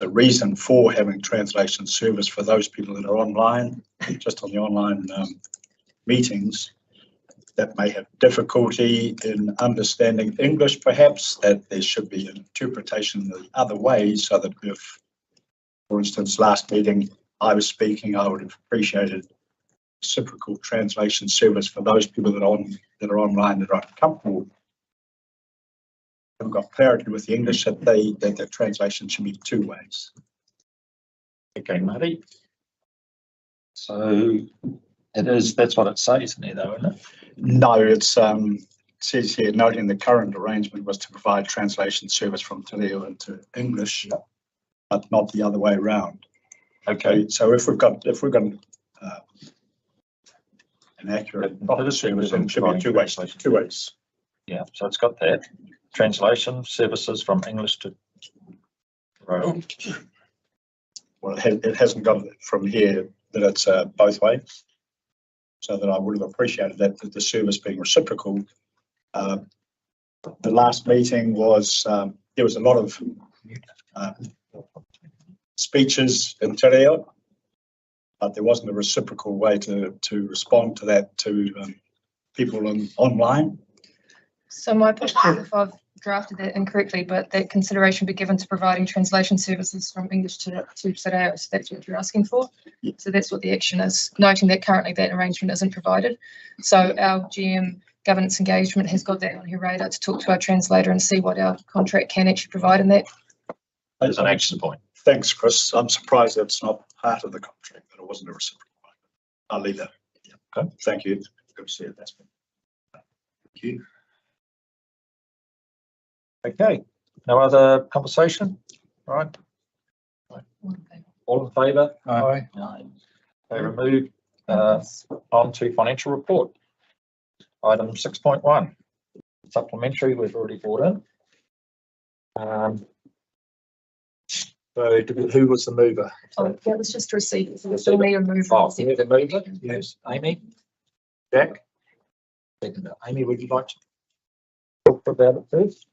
the reason for having translation service for those people that are online, just on the online meetings, that may have difficulty in understanding English, perhaps, that there should be an interpretation the other way, so that if, for instance, last meeting I was speaking, I would have appreciated reciprocal translation service for those people that are online that are uncomfortable, haven't got clarity with the English, that the translation should be two ways. Okay, Marty. So that's what it says in there, though, isn't it? No, it says here, noting the current arrangement was to provide translation service from Te Reo into English, but not the other way around. Okay. So if we've got an accurate proper service, it should be two ways. Yeah, so it's got that translation services from English to Royal. Well, it hasn't got it from here that it's both ways. So that I would have appreciated that the service being reciprocal. The last meeting was there was a lot of speeches in Te Reo, but there wasn't a reciprocal way to respond to that to people online. So my perspective, if I've drafted that incorrectly, but that consideration be given to providing translation services from English to Te Reo, so that's what you're asking for. Yeah. So that's what the action is, noting that currently that arrangement isn't provided. So our GM governance engagement has got that on her radar to talk to our translator and see what our contract can actually provide in that. There's an action point. Thanks, Chris. I'm surprised that's not part of the contract, that it wasn't a reciprocal one. I'll leave that. Yeah. Okay. Thank you. Good to see you. That's Thank you. Okay. No other conversation? All right. All in favour? Aye. No. They remove on to financial report. Item 6.1. Supplementary we've already brought in. So who was the mover? Oh, that was just a receipt. So we still need a mover. Oh, you're the mover? Yes. Amy? Jack? Second. Amy, would you like to talk about it first?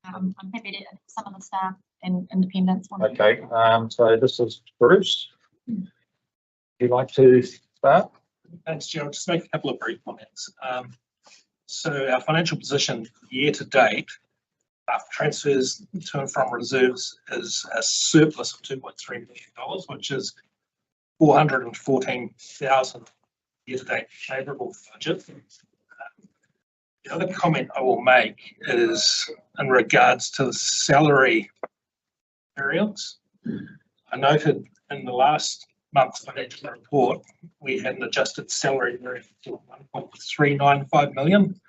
I'm happy to some of the staff and independents. Okay, so this is Bruce. Would you like to start? Thanks, Chair. I'll just make a couple of brief comments. So our financial position year to date, after transfers to and from reserves, is a surplus of $2.3 million, which is 414,000 year to date favourable budget. The other comment I will make is in regards to the salary variance. I noted in the last month's financial report, we had an adjusted salary variance of 1.395 million.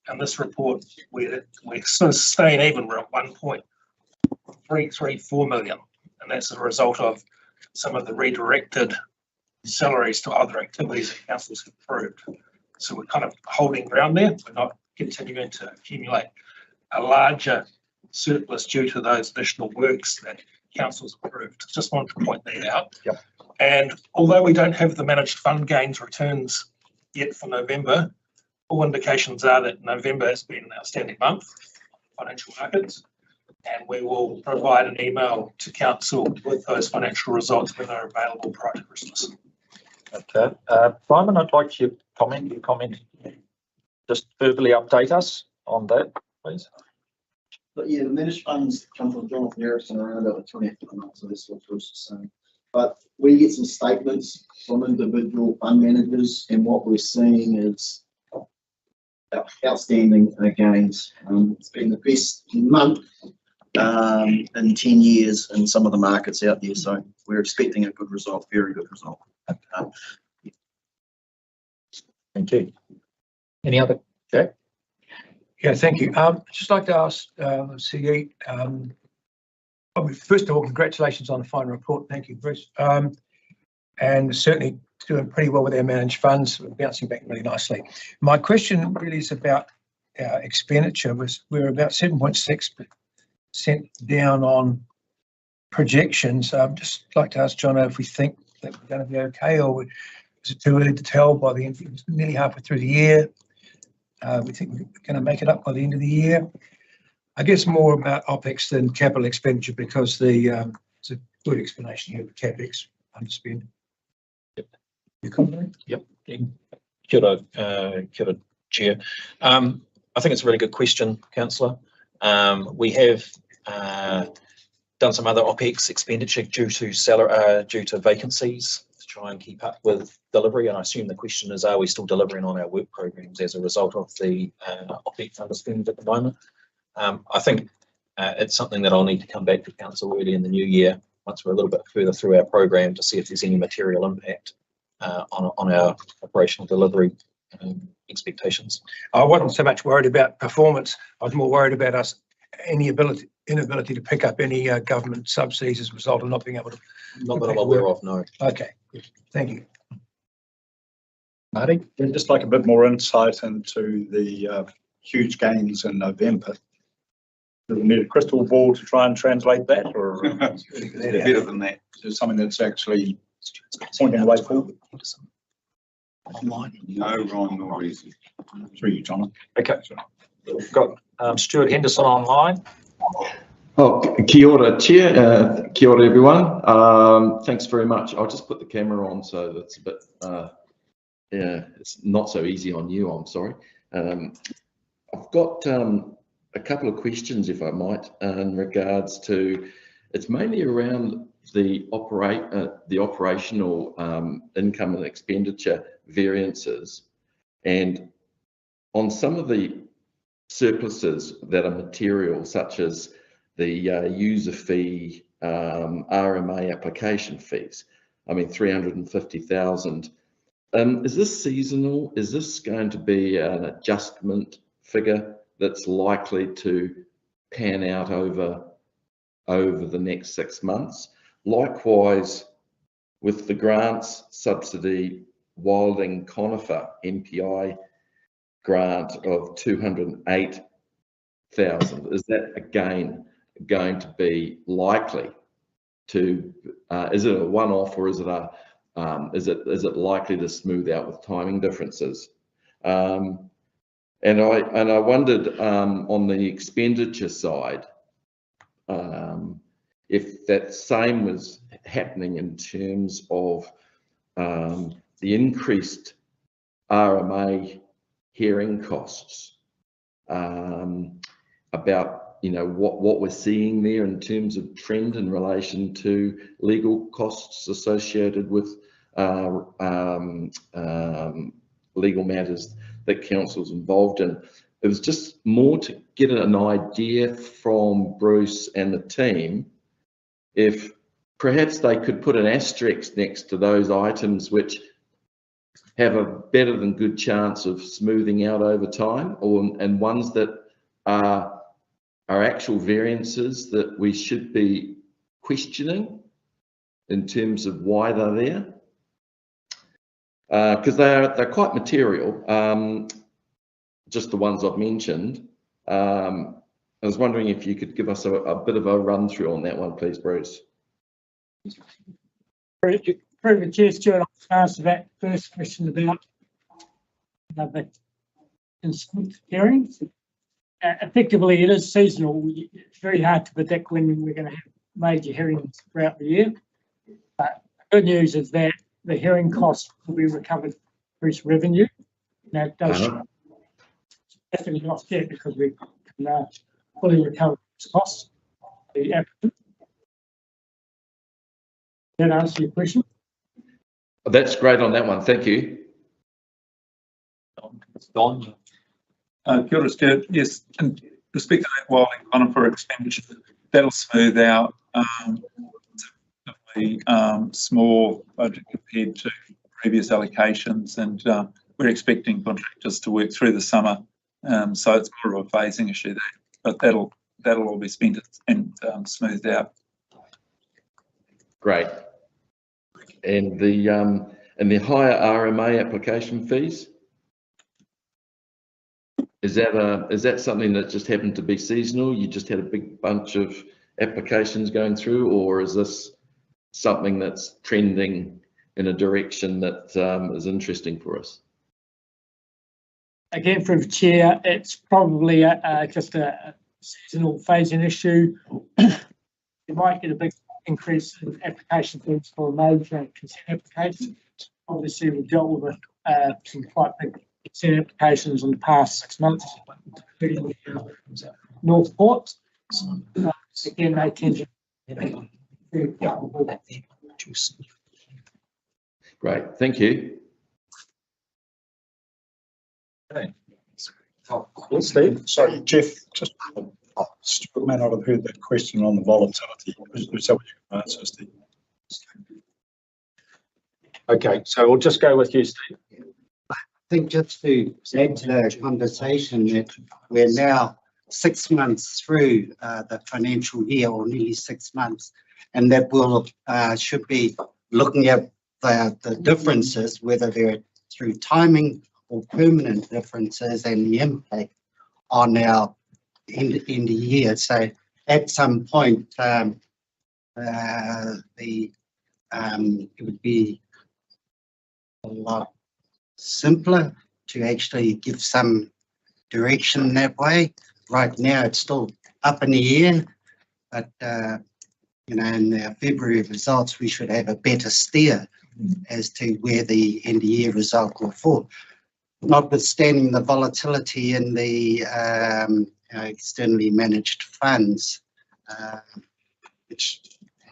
And this report, we're sort of staying even, we're at 1.334 million. And that's a result of some of the redirected salaries to other activities that councils have approved. So we're kind of holding ground there. We're not continuing to accumulate a larger surplus due to those additional works that councils approved. Just wanted to point that out. Yep. And although we don't have the managed fund gains returns yet for November, all indications are that November has been an outstanding month for financial markets, and we will provide an email to council with those financial results when they're available prior to Christmas. Okay, Simon, I'd like you to comment. Just verbally update us on that, please. But yeah, the managed funds come from Jonathan Harrison around about the 20th of the month, so that's what Bruce is saying. But we get some statements from individual fund managers, and what we're seeing is outstanding gains. It's been the best month in 10 years in some of the markets out there, so we're expecting a good result, very good result. Thank you. Any other, Jack? Yeah, thank you. I'd just like to ask CE, first of all, congratulations on the final report. Thank you, Bruce. And certainly doing pretty well with our managed funds, bouncing back really nicely. My question really is about our expenditure. We're about 7.6% down on projections. I'd just like to ask John if we think that we're going to be okay, or is it too early to tell by the end? It's nearly halfway through the year. We think we're going to make it up by the end of the year. I guess more about OPEX than capital expenditure because it's a good explanation here, the CapEx underspend. Yep. You comment? Yep. Kia ora, Chair. I think it's a really good question, Councillor. We have done some other OPEX expenditure due to vacancies to try and keep up with delivery. And I assume the question is, are we still delivering on our work programs as a result of the OPEX underspend at the moment? I think it's something that I'll need to come back to Council early in the new year once we're a little bit further through our program to see if there's any material impact on our operational delivery expectations. I wasn't so much worried about performance. I was more worried about us inability to pick up any government subsidies as a result of not being able to. Not that I'm aware of, no. Okay, good. Thank you. Marty? I'd just like a bit more insight into the huge gains in November. Do we need a crystal ball to try and translate that, or Better than that. is there something that's actually pointing the way forward? Online. No rhyme nor reason. Through you, John. Okay. We've got Stuart Henderson online. Oh, kia ora, Chair. Kia ora, everyone. Thanks very much. I'll just put the camera on so that's a bit, yeah, it's not so easy on you, I'm sorry. I've got a couple of questions, if I might, in regards to, it's mainly around the operational income and expenditure variances, and on some of the surpluses that are material, such as the user fee, RMA application fees. I mean, 350,000. Is this seasonal? Is this going to be an adjustment figure that's likely to pan out over the next 6 months? Likewise, with the grants subsidy Wilding Conifer NPI grant of 208,000, is that again going to be likely to? Is it a one-off, or is it a is it likely to smooth out with timing differences? And I wondered on the expenditure side, if that same was happening in terms of the increased RMA hearing costs, about what we're seeing there in terms of trend in relation to legal costs associated with legal matters that council's involved in. It was just more to get an idea from Bruce and the team if perhaps they could put an asterisk next to those items which have a better than good chance of smoothing out over time, and ones that are actual variances that we should be questioning in terms of why they're there, because they're quite material, just the ones I've mentioned. I was wondering if you could give us a bit of a run through on that one, please, Bruce. Through the Chair, Stuart, I'll answer that first question about the consent hearings. Effectively, it is seasonal. It's very hard to predict when we're going to have major hearings throughout the year. But the good news is that the hearing costs will be recovered through revenue. Now, it does definitely not yet because we can fully recover those costs. The applicant. That answer your question? That's great on that one. Thank you. Don. Kia ora, Stuart. Yes, in respect to that Wilding Conifer expenditure, that'll smooth out. Small budget compared to previous allocations, and we're expecting contractors to work through the summer, so it's more of a phasing issue there. But that'll all be spent and smoothed out. Great. And the higher RMA application fees, is that something that just happened to be seasonal? You just had a big bunch of applications going through, or is this something that's trending in a direction that is interesting for us? Again, through the Chair, it's probably just a seasonal phasing issue. You might get a big increase in application fees for major consent applications. Obviously, we've dealt with some quite big consent applications in the past 6 months, including Northport. Again, they tend to Great, thank you. Yes, Steve? Sorry, Jeff, just, Stuart may not have heard that question on the volatility. Is that what you can answer, Steve? Okay, so we'll just go with you, Steve. I think just to add to the conversation that we're now 6 months through the financial year, or nearly 6 months, and that we'll should be looking at the differences, whether they're through timing or permanent differences, and the impact on our end of year. So at some point, it would be a lot simpler to actually give some direction that way. Right now, it's still up in the air, but you know, in the February results, we should have a better steer as to where the end of year result will fall. Notwithstanding the volatility in the externally managed funds, which,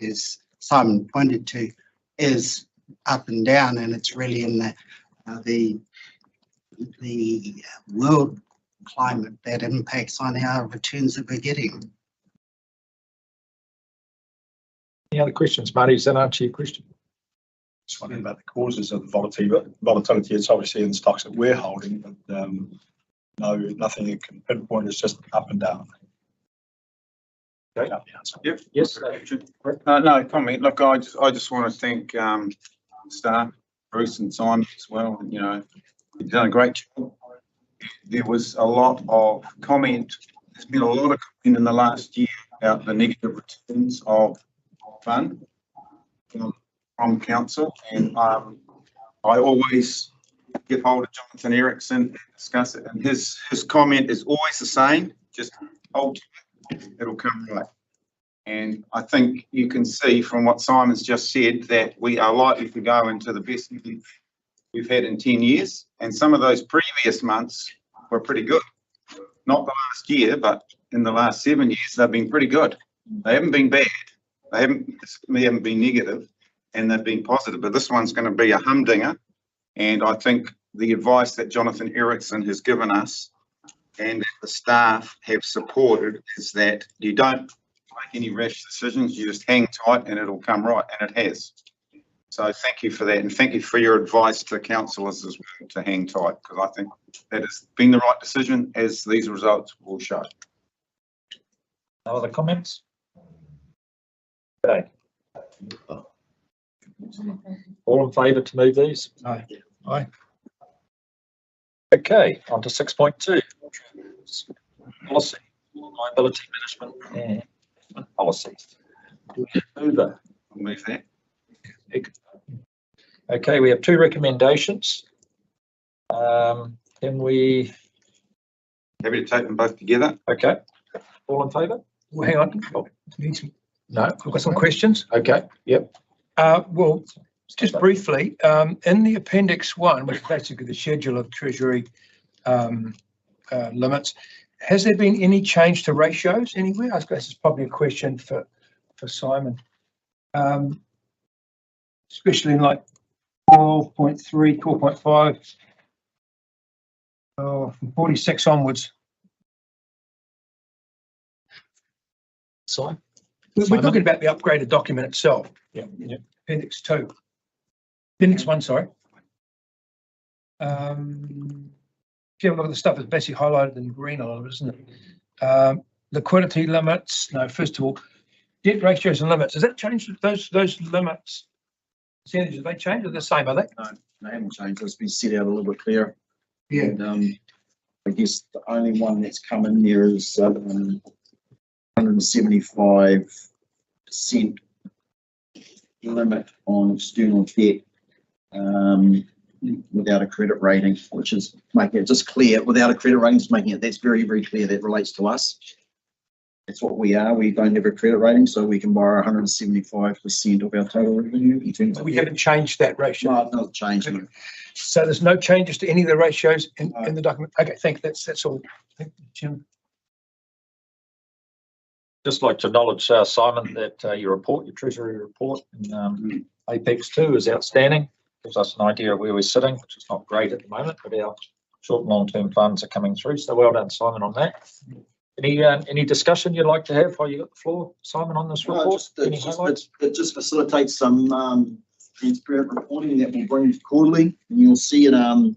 as Simon pointed to, is up and down, and it's really in the world climate that impacts on our returns that we're getting. Any other questions, Marty? Does that answer your question? Just wondering about the causes of the volatility. It's obviously in stocks that we're holding, but no, nothing you can pinpoint. It's just up and down. Okay. Yep. Yes. No comment. Look, I just want to thank staff, Bruce and Simon as well. You know, you've done a great job. There was a lot of comment. There's been a lot of comment in the last year about the negative returns of fund from council, and I always get hold of Jonathan Erickson and discuss it, and his comment is always the same: just hold to it, it'll come right. And I think you can see from what Simon's just said that we are likely to go into the best we've had in 10 years, and some of those previous months were pretty good. Not the last year, but in the last 7 years, they've been pretty good. They haven't been bad. They haven't been negative, and they've been positive. But this one's going to be a humdinger, and I think the advice that Jonathan Erickson has given us and that the staff have supported is that you don't make any rash decisions. You just hang tight, and it'll come right, and it has. So thank you for that, and thank you for your advice to councillors as well to hang tight, because I think that has been the right decision, as these results will show. No other comments? Okay. All in favour to move these? Aye. Aye. Okay, on to 6.2. Policy, liability management and policy. Do we move that? I'll move that. Okay, we have two recommendations. Can we? Happy to take them both together. Okay. All in favour? Well, hang on. Oh, need some, No. we've got some questions. Okay. Yep. Well, just briefly, in the Appendix 1, which is basically the schedule of Treasury limits, has there been any change to ratios anywhere? I suppose this is probably a question for Simon. Especially in like 12.3, 12.5, from 46 onwards. Simon? We're talking about the upgraded document itself. Yeah. Appendix 2. Appendix 1, sorry. If you have a look at the stuff that's basically highlighted in green a lot, isn't it? Liquidity limits. No, first of all, debt ratios and limits. Has that changed? Those limits, percentages, have they changed or the same, are they? No, they haven't changed. It's been set out a little bit clearer. Yeah. And I guess the only one that's come in there is 175% limit on external debt without a credit rating, which is making it just clear. Without a credit rating, is making it, that's very, very clear. That relates to us. That's what we are. We don't have a credit rating, so we can borrow 175% of our total revenue in terms of. We haven't changed that ratio. No, it's not changing. Okay. So there's no changes to any of the ratios in the document. Okay, thank you. That's all. Thank you, Jim. Just like to acknowledge, Simon, that your report, your Treasury report in Apex 2 is outstanding. Gives us an idea of where we're sitting, which is not great at the moment, but our short and long-term funds are coming through. So well done, Simon, on that. Any discussion you'd like to have while you got the floor, Simon, on this report? It just facilitates some transparent reporting that we'll bring quarterly, and you'll see it, not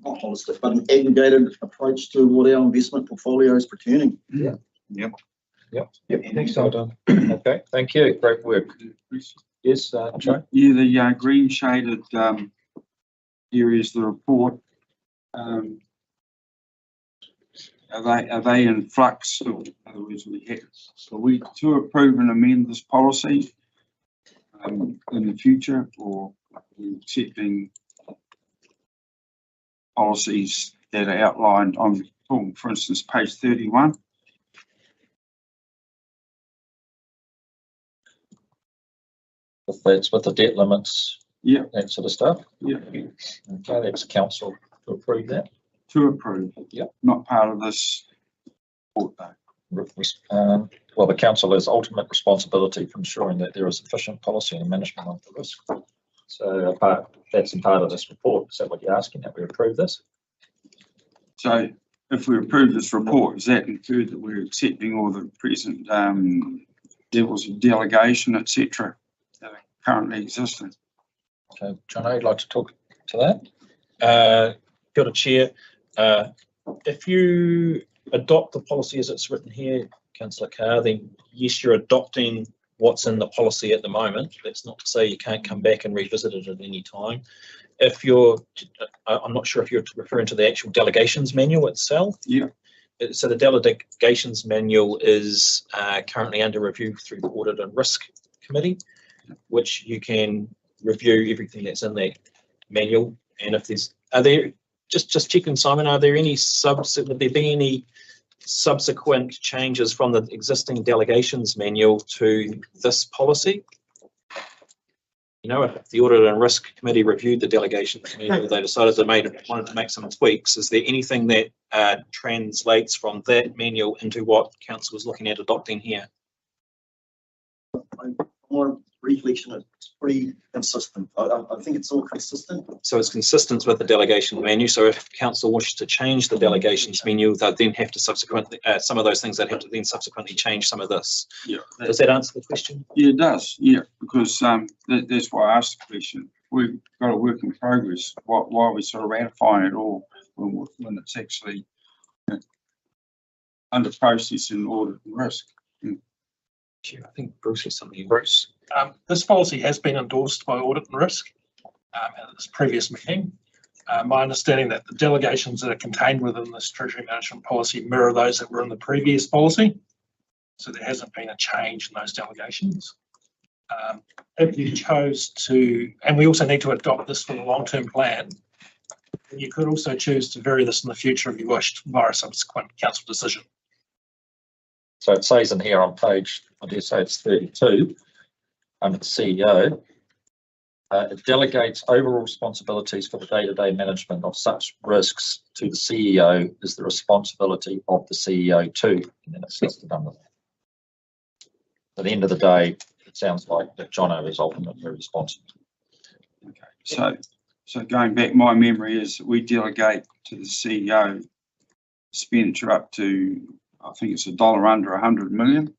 holistic, but an aggregated approach to what our investment portfolio is returning. Yeah. Yep. Thanks, Well done. Okay, thank you. Great work. Yes, Joe? Yeah, the green shaded areas of the report, are they in flux? Or in other words, are we to approve and amend this policy in the future, or are we accepting policies that are outlined on, for instance, page 31? That's with the debt limits, Yeah, that sort of stuff. yeah, Okay, that's council to approve that. to approve. Yep. Not part of this report though. Well, the council has ultimate responsibility for ensuring that there is sufficient policy and management of the risk. So that's a part of this report. Is that what you're asking, that we approve this? So if we approve this report, does that include that we're accepting all the present levels of delegation, etc., that are currently existing? Okay, John, I'd like to talk to that. Kia ora, Chair. If you adopt the policy as it's written here, Councillor Carr, then yes, you're adopting what's in the policy at the moment. That's not to say you can't come back and revisit it at any time. If you're, I'm not sure if you're referring to the actual delegations manual itself. Yeah. So the delegations manual is currently under review through the Audit and Risk Committee, which you can review everything that's in that manual. And if there's, are there, just checking, Simon, are there any would there be any subsequent changes from the existing delegations manual to this policy? You know, if the Audit and Risk Committee reviewed the delegations manual, they decided they wanted to make some tweaks. Is there anything that translates from that manual into what council was looking at adopting here? More reflection, it's pretty consistent. I think it's all consistent. So it's consistent with the delegation manual. So if council wishes to change the delegations manual, they'd then have to subsequently, some of those things they'd have to then subsequently change some of this. Yeah. Does that answer the question? Yeah, it does. Yeah, because that's why I asked the question. We've got a work in progress. Why are we sort of ratifying it all when it's actually under process in Audit and Risk? I think Bruce has something. Bruce. This policy has been endorsed by Audit and Risk at this previous meeting. My understanding that the delegations that are contained within this Treasury Management Policy mirror those that were in the previous policy. So there hasn't been a change in those delegations. If you chose to, and we also need to adopt this for the long-term plan, you could also choose to vary this in the future if you wished via a subsequent council decision. So it says in here on page, I dare say it's 32, under the CEO, it delegates overall responsibilities for the day-to-day management of such risks to the CEO is the responsibility of the CEO too, and then it's listed under that. At the end of the day, it sounds like that Jono is ultimately responsible. Okay, so going back, my memory is that we delegate to the CEO expenditure up to, I think it's $1 under 100 million.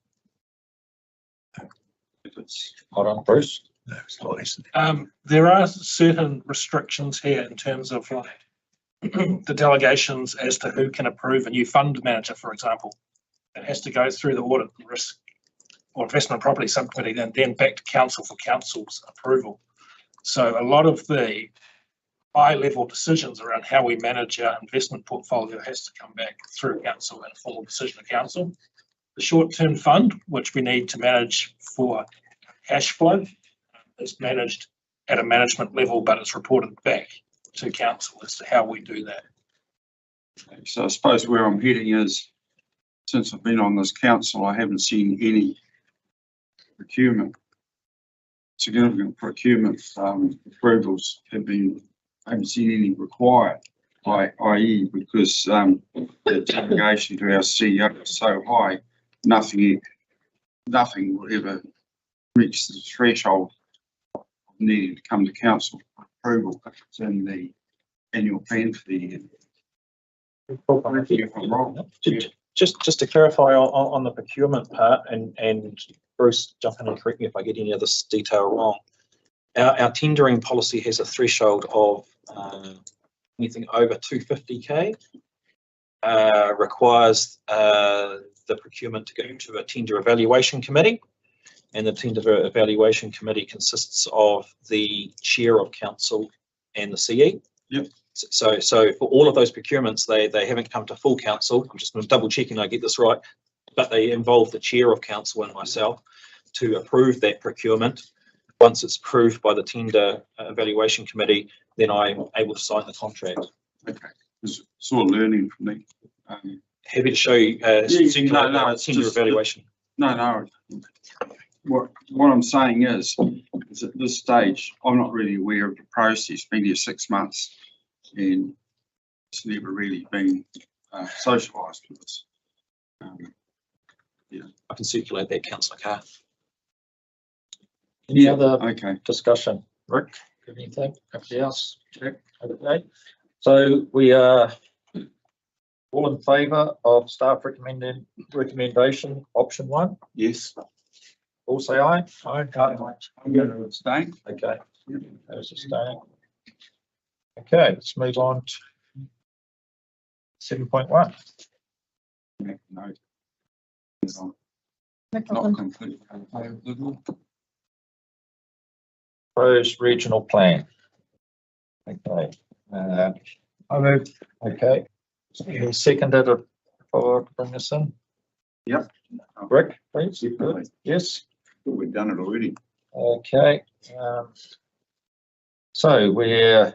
If it's, Hold on, Bruce. No, it's not less than There are certain restrictions here in terms of like the delegations as to who can approve a new fund manager, for example. It has to go through the Audit and Risk or Investment Property Subcommittee and then back to council for council's approval. So a lot of the high-level decisions around how we manage our investment portfolio has to come back through council and a formal decision of council. The short-term fund, which we need to manage for cash flow, is managed at a management level, but it's reported back to council as to how we do that. so I suppose where I'm heading is since I've been on this council, I haven't seen any significant procurement approvals I haven't seen any required, i.e. because the delegation to our CEO is so high, nothing will ever reach the threshold of needing to come to council for approval if it's in the annual plan for the year. If I'm wrong. Just to clarify on the procurement part, and Bruce, jump in and correct me if I get any of this detail wrong. Our tendering policy has a threshold of anything over 250k requires the procurement to go to a tender evaluation committee, and the tender evaluation committee consists of the chair of council and the CE. Yep. So for all of those procurements, they haven't come to full council. I'm just going to double checking I get this right, but they involve the chair of council and myself to approve that procurement. Once it's approved by the tender evaluation committee, then I'm able to sign the contract. Okay, it's all learning from me. Happy to show you tender evaluation. No. What I'm saying is at this stage, I'm not really aware of the process. Been here 6 months, and it's never really been socialised with us. Yeah, I can circulate that, Councillor Carr. Any other discussion? Rick, anything? Everybody else? Check. Okay. So we are all in favour of staff recommendation option 1? Yes. All say aye. I'm going to abstain. Okay. Those abstaining. Okay, let's move on to 7.1. No. No Not problem. completely. Proposed regional plan. Okay. I move. Okay. You seconded it for bring this in? Yep. Rick, please. Definitely. Yes. We've done it already. Okay. So we're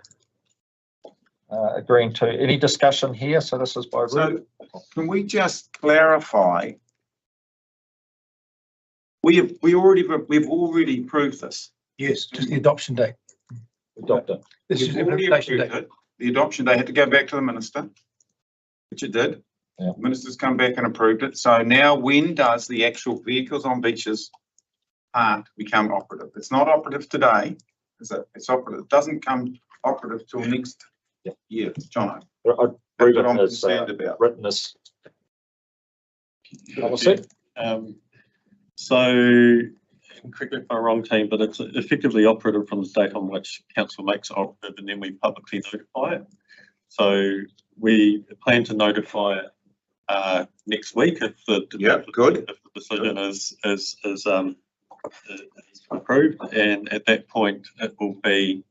agreeing to any discussion here. So this is by Rick. So can we just clarify? We've already approved this. Yes, just the adoption date. Adopt it. This is We've already implementation approved date. it. The adoption day had to go back to the minister, which it did. Yeah. The minister's come back and approved it. So now when does the actual vehicles on beaches part become operative? It's not operative today, is it? It's operative. It doesn't come operative till next year, John. I'd That's read what I'm it as concerned about. written as Policy. So, and correct me if I'm wrong, team, but it's effectively operative from the date on which council makes it operative, and then we publicly notify it. So we plan to notify it next week if the decision is approved, and at that point it will be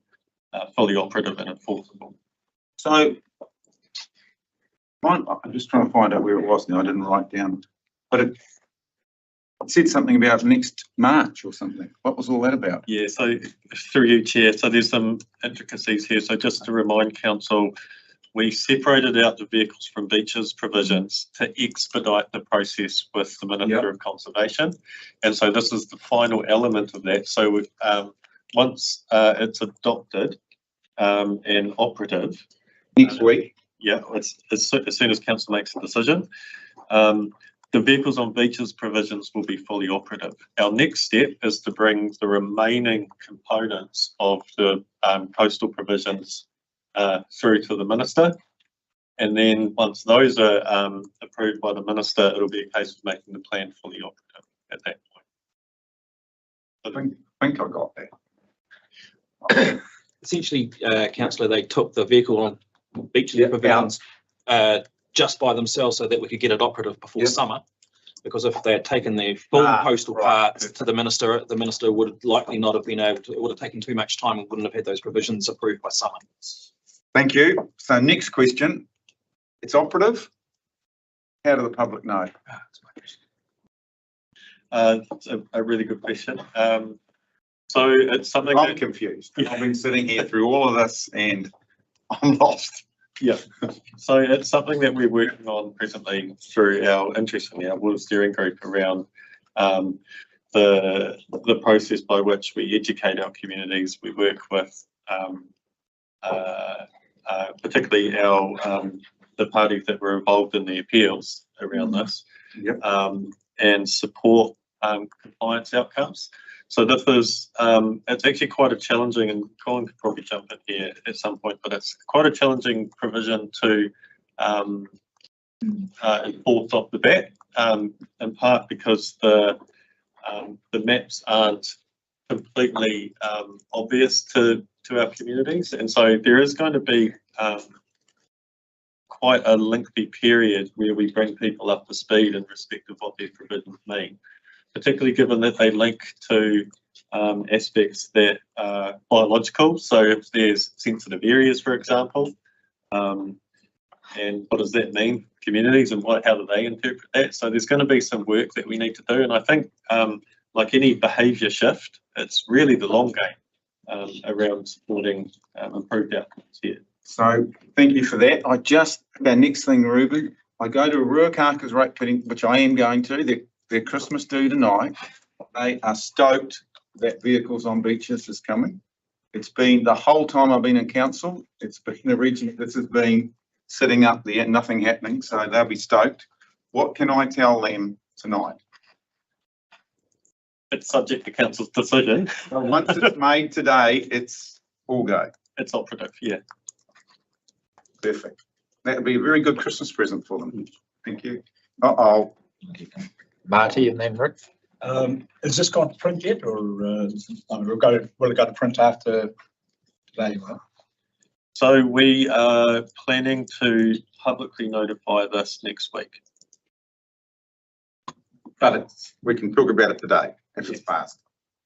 fully operative and enforceable. So I'm just trying to find out where it was now. I didn't write down, but it said something about next March or something. What was all that about? Yeah, so through you, Chair, so there's some intricacies here. So just to remind council, we separated out the vehicles from beaches provisions to expedite the process with the Minister of Conservation. And so this is the final element of that. So once it's adopted and operative. Next week? Yeah, it's as soon as council makes a decision. The vehicles on beaches provisions will be fully operative. Our next step is to bring the remaining components of the coastal provisions through to the Minister. And then once those are approved by the Minister, it'll be a case of making the plan fully operative at that point. I think I got that. essentially, councillor, they took the vehicle on beaches provisions just by themselves so that we could get it operative before summer. Because if they had taken the full postal parts to the minister would likely not have been able to, it would have taken too much time and wouldn't have had those provisions approved by summer. Thank you. So next question, it's operative. How do the public know? It's a really good question. So it's something I'm confused. I've been sitting here through all of this and I'm lost. Yeah, so it's something that we're working on presently through our, interestingly, our Water Steering Group around the process by which we educate our communities. We work with particularly our the parties that were involved in the appeals around this, and support compliance outcomes. So this is, it's actually quite a challenging, and Colin could probably jump in here at some point, but it's quite a challenging provision to enforce off the bat, in part because the maps aren't completely obvious to our communities, and so there is going to be quite a lengthy period where we bring people up to speed in respect of what these provisions mean, particularly given that they link to aspects that are biological. So if there's sensitive areas, for example, and what does that mean for communities, and how do they interpret that? So there's going to be some work that we need to do, and I think like any behaviour shift, it's really the long game around supporting improved outcomes here. So thank you for that. Our next thing, Ruben, I go to Ruakaka's rate pitting, which I am going to. Their Christmas do tonight. They are stoked that Vehicles on Beaches is coming. It's been the whole time I've been in council. It's been a region. This has been sitting up there, nothing happening. So they'll be stoked. What can I tell them tonight? It's subject to council's decision. Well, once it's made today, it's all go. It's operative, yeah. Perfect. That would be a very good Christmas present for them. Thank you. Marty and then Rick. Is this gone to print yet, or will it go to print after today? So we are planning to publicly notify this next week. But we can talk about it today if it's passed.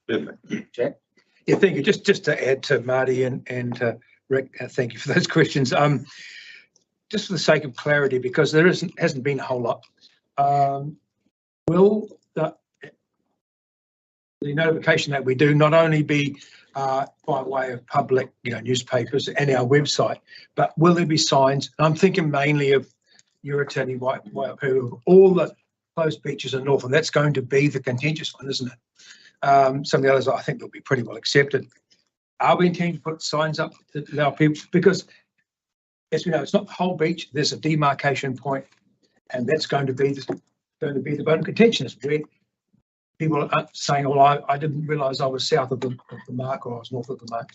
Perfect. Jack? Yeah, thank you. Just to add to Marty and Rick, thank you for those questions. Just for the sake of clarity, because there hasn't been a whole lot. Will the notification that we do not only be by way of public, newspapers and our website, but will there be signs? I'm thinking mainly of Uritani, Waiapu, all the closed beaches in Northland. That's going to be the contentious one, isn't it? Some of the others I think will be pretty well accepted. Are we intending to put signs up to allow people? Because as we know, it's not the whole beach. There's a demarcation point, and that's going to be the bone of contention. Is where people are saying, "Well, I didn't realise I was south of the mark, or I was north of the mark."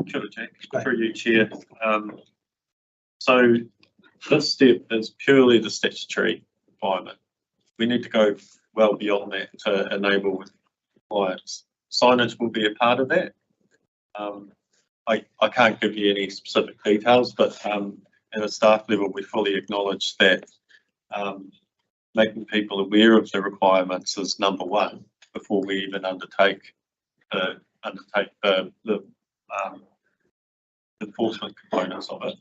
Sure, Jack. Through you, Chair. So this step is purely the statutory requirement. We need to go well beyond that to enable compliance. Signage will be a part of that. I can't give you any specific details, but at a staff level, we fully acknowledge that making people aware of the requirements is number one before we even undertake the enforcement components of it.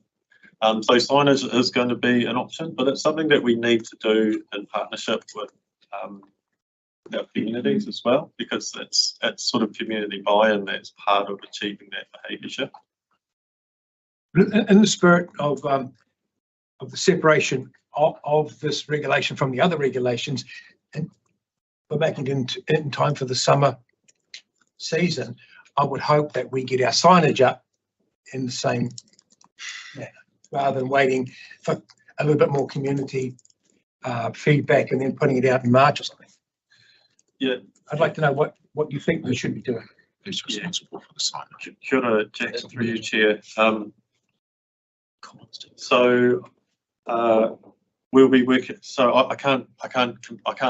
So signage is going to be an option, but it's something that we need to do in partnership with our communities as well, because it's sort of community buy-in that's part of achieving that behaviour shift. In the spirit of the separation of this regulation from the other regulations, and we're making it in time for the summer season, I would hope that we get our signage up in the same manner, rather than waiting for a little bit more community feedback and then putting it out in March or something. Yeah, I'd like to know what you think we should be doing. Who's responsible for the signage? Kia ora, Jackson, through you, Chair. So we'll be working. So I can't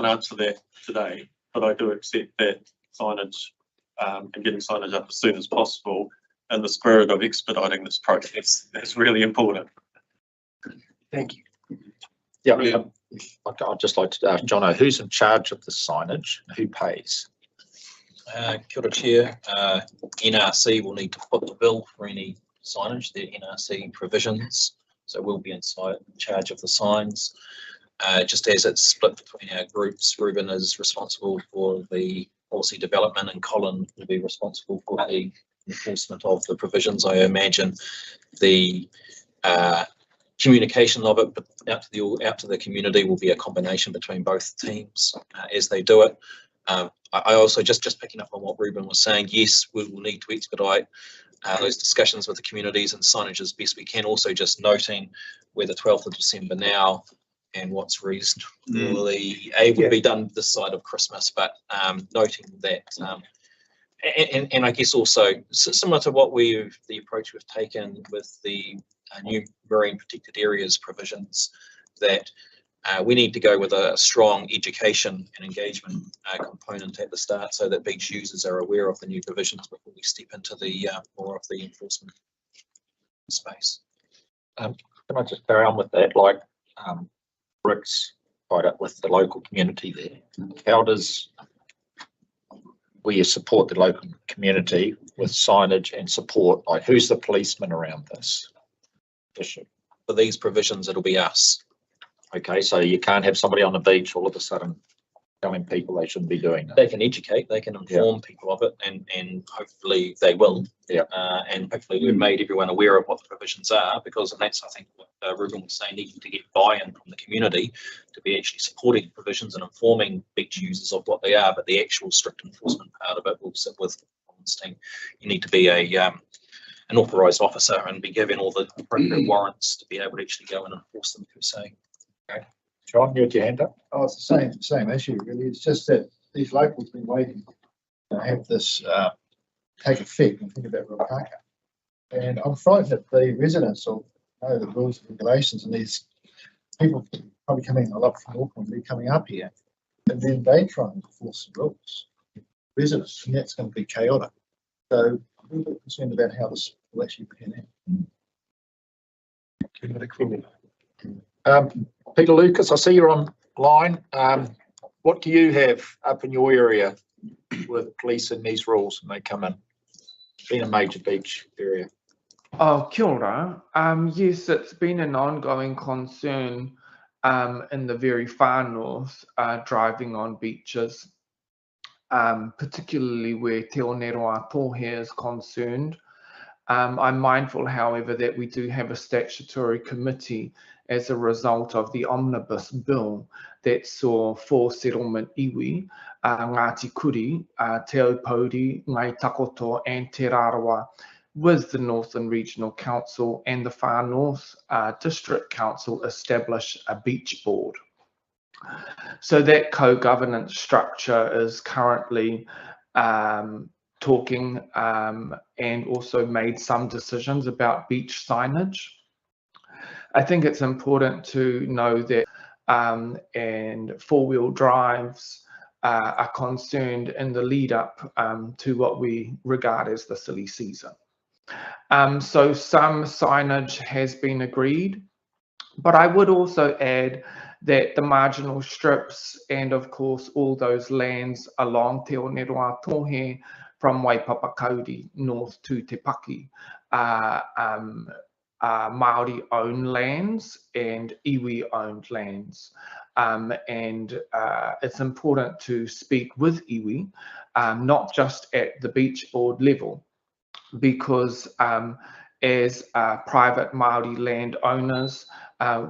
answer that today, but I do accept that signage and getting signage up as soon as possible in the spirit of expediting this process is really important. Thank you. Yeah, I'd just like to ask Jono, who's in charge of the signage? Who pays? Kia ora, Chair. NRC will need to put the bill for any signage, their NRC provisions. So we'll be in charge of the signs. Just as it's split between our groups, Ruben is responsible for the policy development and Colin will be responsible for the enforcement of the provisions. I imagine the Communication of it but out to the community will be a combination between both teams as they do it. I also just picking up on what Ruben was saying. Yes, we will need to expedite those discussions with the communities and signage as best we can. Also, just noting we're the 12th of December now, and what's reasonably able to be done this side of Christmas, but noting that. And I guess also similar to what the approach we've taken with the new marine protected areas provisions, that we need to go with a strong education and engagement component at the start, so that beach users are aware of the new provisions before we step into the more of the enforcement space. Can I just carry on with that? Like Rick's tied up with the local community there. How does we support the local community with signage and support? Like, who's the policeman around this issue? For these provisions, it'll be us. Okay, so you can't have somebody on the beach all of a sudden telling people they shouldn't be doing that. They can educate, they can inform people of it, and hopefully they will. Yeah. And hopefully we've made everyone aware of what the provisions are, because, and that's, I think, what Ruben was saying, needing to get buy-in from the community to be actually supporting provisions and informing beach users of what they are, but the actual strict enforcement part of it will sit with the Commons team. You need to be an authorised officer and be given all the appropriate warrants to be able to actually go and enforce them per se. Okay. John, you had your hand up? Oh, it's the same issue really. It's just that these locals have been waiting to have this take effect and think about Ruakaka. And I'm frightened that the residents will know the rules and regulations, and these people probably coming a lot from Auckland, they're coming up here, and then they try and enforce the rules. Residents, and that's going to be chaotic. So I'm a little bit concerned about how this will actually pan Um, Peter Lucas, I see you're online. What do you have up in your area with police and these rules when they come in? Being a major beach area. Oh, kia ora. Yes, it's been an ongoing concern in the very far north, driving on beaches, particularly where Te Oneroa Tohe is concerned. I'm mindful, however, that we do have a statutory committee as a result of the omnibus bill that saw for settlement iwi, Ngāti Kuri, Te Aupōuri, Ngai Takoto and Te Rarawa, with the Northern Regional Council and the Far North District Council establish a beach board. So that co-governance structure is currently talking and also made some decisions about beach signage. I think it's important to know that and four-wheel drives are concerned in the lead up to what we regard as the silly season. So some signage has been agreed, but I would also add that the marginal strips and of course all those lands along Te Oneroa Tohe from Waipapakauri north to Te Paki Māori owned lands and iwi owned lands, and it's important to speak with iwi, not just at the beach board level, because as private Māori land owners,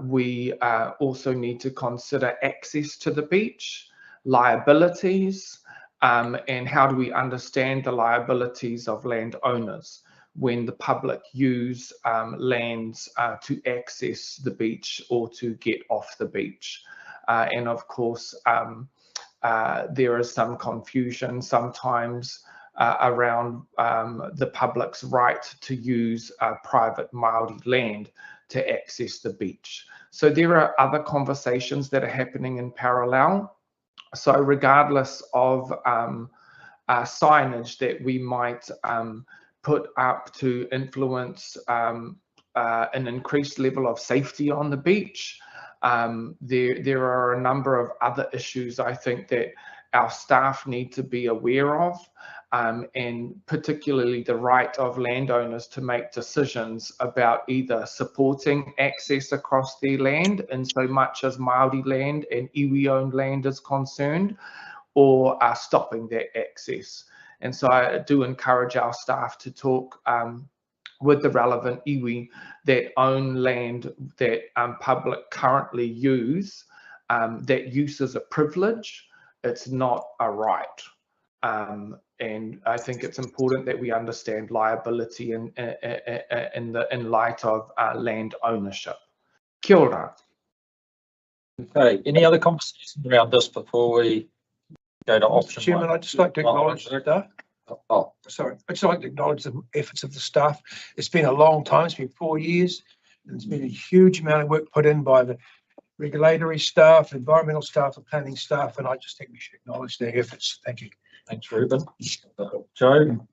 we also need to consider access to the beach, liabilities, and how do we understand the liabilities of landowners when the public use lands to access the beach or to get off the beach. And of course, there is some confusion sometimes around the public's right to use private Māori land to access the beach. So there are other conversations that are happening in parallel. So regardless of signage that we might put up to influence an increased level of safety on the beach, there are a number of other issues I think that our staff need to be aware of, and particularly the right of landowners to make decisions about either supporting access across their land in so much as Māori land and iwi owned land is concerned, or stopping that access. And so I do encourage our staff to talk with the relevant iwi that own land that public currently use. That use is a privilege, it's not a right. And I think it's important that we understand liability in light of land ownership. Kia ora. Okay, any other conversations around this before we go to option Chairman, one? I'd just like to acknowledge the staff. Oh, Sorry, I'd just like to acknowledge the efforts of the staff. It's been a long time, it's been 4 years. And there's been a huge amount of work put in by the regulatory staff, environmental staff, and planning staff, and I just think we should acknowledge their efforts. Thank you. thanks, Ruben. Joe?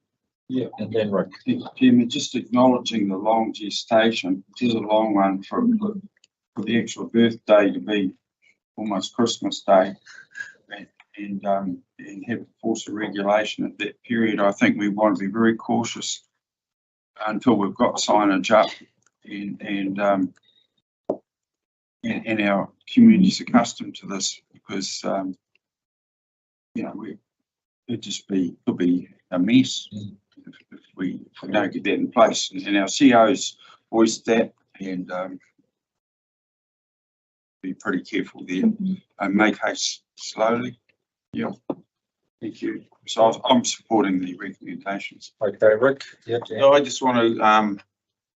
Yeah. And then Rick. Chairman, just acknowledging the long gestation, it is a long one for the actual birthday to be almost Christmas Day. And have the force of regulation at that period. I think we want to be very cautious until we've got signage up and our community's accustomed to this, because you know, could be a mess if we don't get that in place. And our CO's voiced that, and be pretty careful there and make haste slowly. Yeah, thank you. So I'm supporting the recommendations. Okay, Rick. Yeah, So I just want to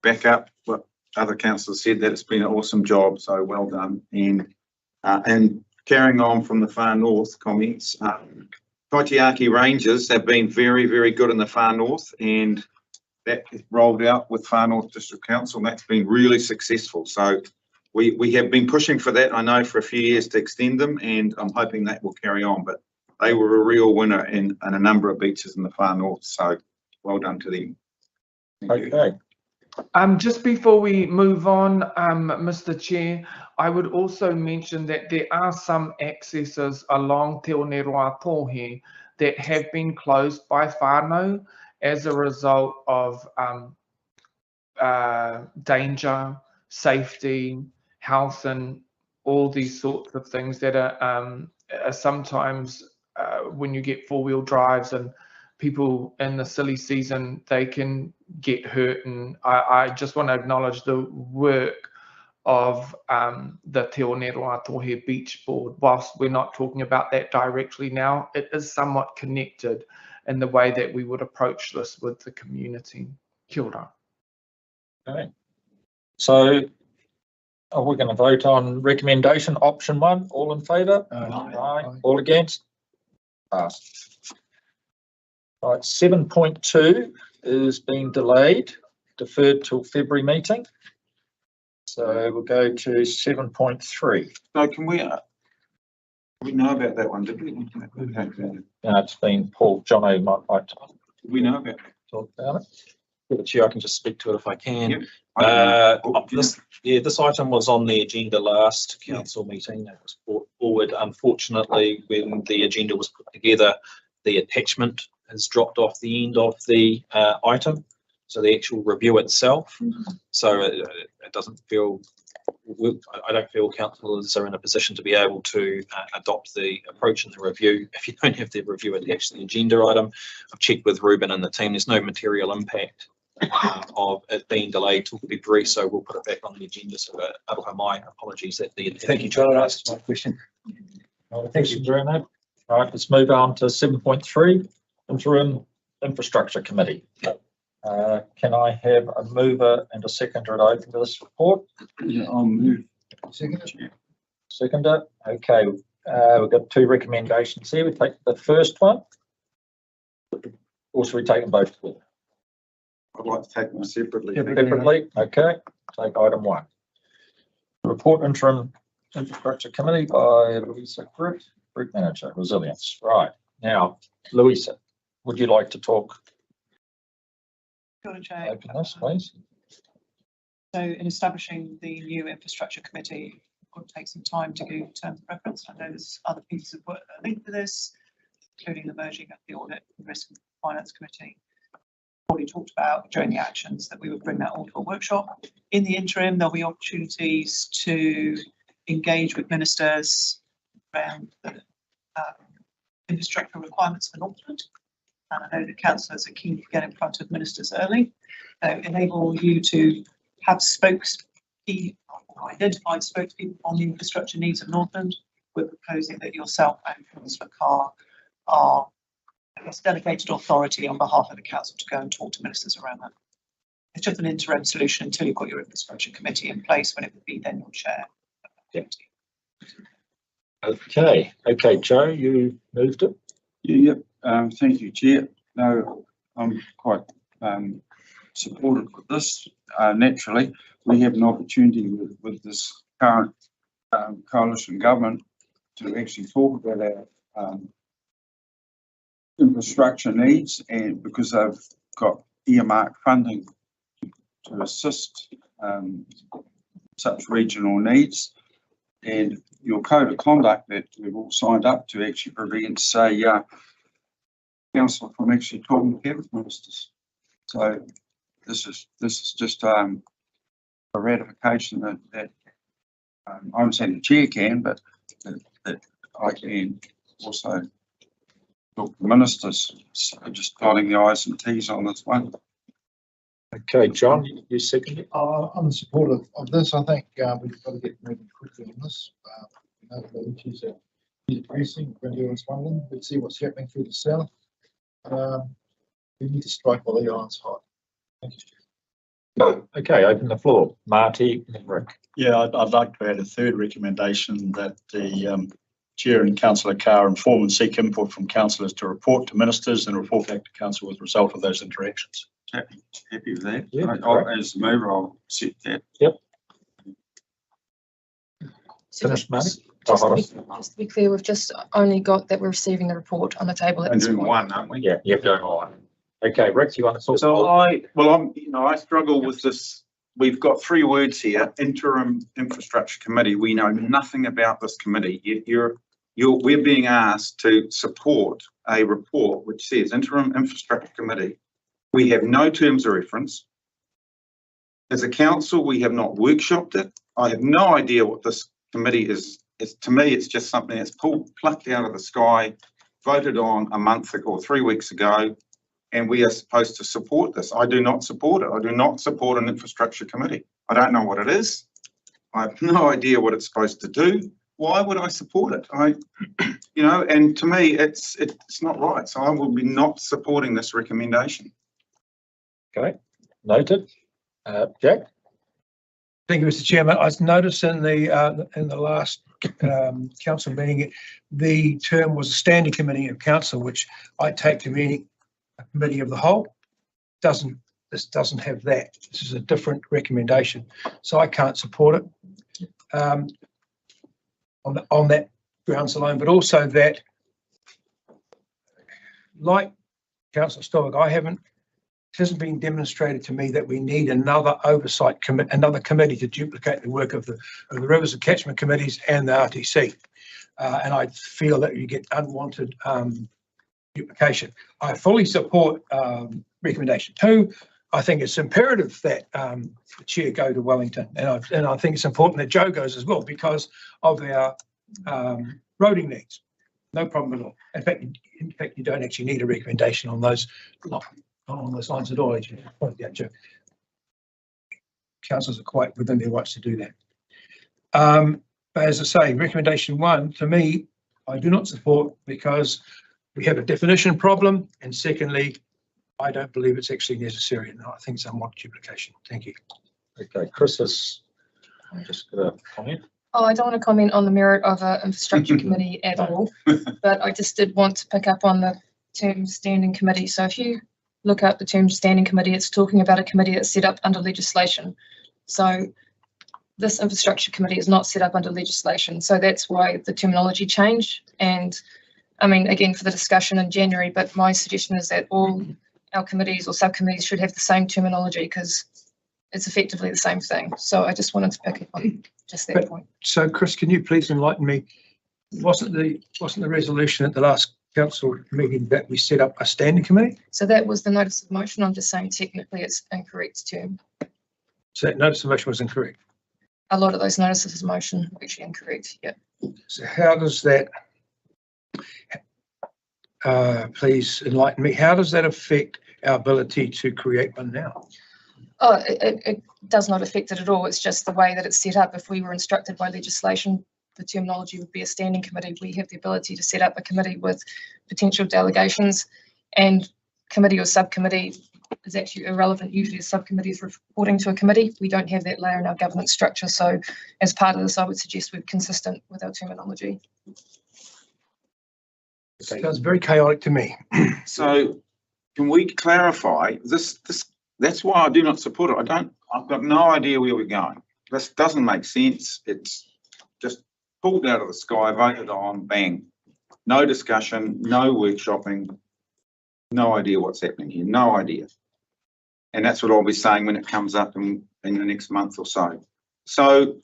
back up what other councillors said, that it's been an awesome job, so well done. And carrying on from the far north comments, Kaitiaki Rangers have been very, very good in the far north, and that is rolled out with Far North District Council, and that's been really successful. So we have been pushing for that, I know, for a few years to extend them, and I'm hoping that will carry on. But they were a real winner in a number of beaches in the far north, so well done to them. Thank you. Okay. Just before we move on, Mr. Chair, I would also mention that there are some accesses along Te Oneroa Tohe that have been closed by whānau as a result of danger, safety, health, and all these sorts of things that are sometimes when you get four-wheel drives and people in the silly season, they can get hurt. And I just want to acknowledge the work of the Te Oneroa Tohe Beach Board. Whilst we're not talking about that directly now, it is somewhat connected in the way that we would approach this with the community. Kia ora. Okay. So are we going to vote on recommendation option one? All in favour? Aye. All against? Passed. Right, 7.2 is being delayed, deferred till February meeting. So we'll go to 7.3. So can we know about that one, did we? No, it's been Paul. Jono might like to We know about it. talk about it. The chair, I can just speak to it if I can. Yep. This item was on the agenda last council meeting. It was brought forward. Unfortunately, when the agenda was put together, the attachment has dropped off the end of the item, so the actual review itself. So it doesn't feel, I don't feel councillors are in a position to be able to adopt the approach in the review if you don't have the review attached to the agenda item. I've checked with Ruben and the team. There's no material impact of it being delayed till February, so we'll put it back on the agenda. So my apologies that the Thank you, John. That's my question. Thank you, Bruno. All right, let's move on to 7.3, interim infrastructure committee. Can I have a mover and a seconder to open this report? Yeah, I'll move. Seconder. Okay, we've got two recommendations here. We take the first one, or should we take them both together? I'd like to take them separately. Separately, okay. Take item one. Report interim infrastructure committee by Louisa Group Manager, Resilience. Right, now, Louisa, would you like to talk? Jay. Open this, please. So in establishing the new infrastructure committee, it will take some time to do terms of reference. I know there's other pieces of work that are linked to this, including the merging of the audit and risk and finance committee. Already talked about during the actions that we would bring that all to a workshop. In the interim, there'll be opportunities to engage with ministers around the infrastructure requirements for Northland. And I know the councillors are keen to get in front of ministers early, enable you to have identified spokespeople on the infrastructure needs of Northland. We're proposing that yourself and Councillor Carr are, I guess, delegated authority on behalf of the council to go and talk to ministers around that. It's just an interim solution until you've got your infrastructure committee in place, when it would be then your chair. Yeah. Okay, Joe, you moved it. Yeah, thank you, Chair. No, I'm quite supportive of this. Naturally, we have an opportunity with this current coalition government to actually talk about our infrastructure needs, and because they've got earmarked funding to assist such regional needs, and your code of conduct that we've all signed up to actually prevents council from actually talking to cabinet ministers. So this is just a ratification that I'm saying the chair can, but that I can also talk to ministers. So just dotting the i's and t's on this one. Okay, John, you second it. I'm in support of this. I think we've got to get moving quickly on this. We know the issues that he's addressing, Grandiose one of them. Let's see what's happening through the south. We need to strike while the iron's hot. Thank you. Okay, open the floor. Marty and Rick. Yeah, I'd like to add a third recommendation that the Chair and Councillor Carr inform and seek input from councillors to report to ministers and report back to council as a result of those interactions. Happy with that. Yeah, As the mover, I'll accept that. Yep. So Finished, Marty? just to be clear, we've just only got that we're receiving the report on the table at And this doing point. one, aren't we? Yeah, you're doing all right. Okay, Rick, you want to talk? So I struggle with this. We've got 3 words here: interim infrastructure committee. We know nothing about this committee. We're being asked to support a report which says interim infrastructure committee. We have no terms of reference. As a council, we have not workshopped it. I have no idea what this committee is. To me, it's just something that's plucked out of the sky, voted on a month ago or 3 weeks ago, and we are supposed to support this. I do not support it. I do not support an infrastructure committee. I don't know what it is. I have no idea what it's supposed to do. Why would I support it? And to me, it's not right. So I will be not supporting this recommendation. Okay, noted. Jack? Thank you, Mr. Chairman. I noticed in the last council meeting, the term was a standing committee of council, which I take to mean a committee of the whole. This doesn't have that. This is a different recommendation, so I can't support it on that grounds alone. But also that, like Councillor Stoic, it hasn't been demonstrated to me that we need another oversight committee, another committee to duplicate the work of the rivers and catchment committees and the RTC. And I feel that you get unwanted duplication. I fully support recommendation 2. I think it's imperative that the chair go to Wellington, and I think it's important that Joe goes as well because of our roading needs. No problem at all. In fact, you don't actually need a recommendation on those lines at all. Joe. Councils are quite within their rights to do that. But as I say, recommendation 1 to me, I do not support because we have a definition problem, and secondly, I don't believe it's actually necessary, and I think it's somewhat duplication. Thank you. Okay, Chris has just got a comment. Oh, I don't want to comment on the merit of an infrastructure committee at all, but I just did want to pick up on the term standing committee. So if you look up the term standing committee, it's talking about a committee that's set up under legislation. So this infrastructure committee is not set up under legislation. So that's why the terminology changed. And I mean, again, for the discussion in January, but my suggestion is that all our committees or subcommittees should have the same terminology because it's effectively the same thing. So I just wanted to pick up on just that point. So Chris, can you please enlighten me? Wasn't the resolution at the last council meeting that we set up a standing committee? So that was the notice of motion. I'm just saying technically it's incorrect term. So that notice of motion was incorrect. A lot of those notices of motion are actually incorrect. Yeah. So how does that? please enlighten me. How does that affect our ability to create one now? Oh, it does not affect it at all. It's just the way that it's set up. If we were instructed by legislation, the terminology would be a standing committee. We have the ability to set up a committee with potential delegations, and committee or subcommittee is actually irrelevant. Usually a subcommittee is reporting to a committee. We don't have that layer in our governance structure. So as part of this, I would suggest we're consistent with our terminology. Sounds very chaotic to me. So can we clarify this? That's why I do not support it. I've got no idea where we're going. This doesn't make sense. It's just pulled out of the sky, voted on, bang. No discussion, no workshopping, no idea what's happening here, no idea. And that's what I'll be saying when it comes up in the next month or so. So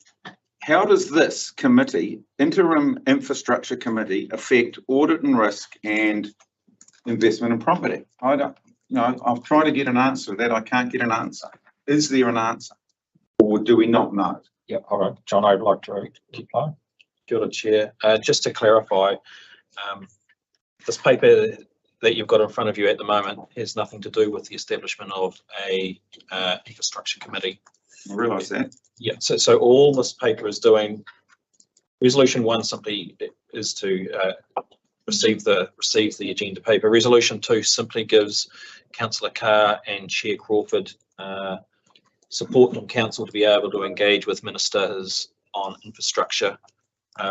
how does this committee, interim infrastructure committee, affect audit and risk and investment in property? I don't, I've tried to get an answer to that. I can't get an answer. Is there an answer, or do we not know? Yeah, all right, John, I'd like to keep going. Kia ora, Chair. Just to clarify, this paper that you've got in front of you at the moment has nothing to do with the establishment of a infrastructure committee. I realise that. Yeah, so all this paper is doing, resolution 1 simply is to receive the agenda paper. Resolution 2 simply gives Councillor Carr and Chair Crawford support from council to be able to engage with ministers on infrastructure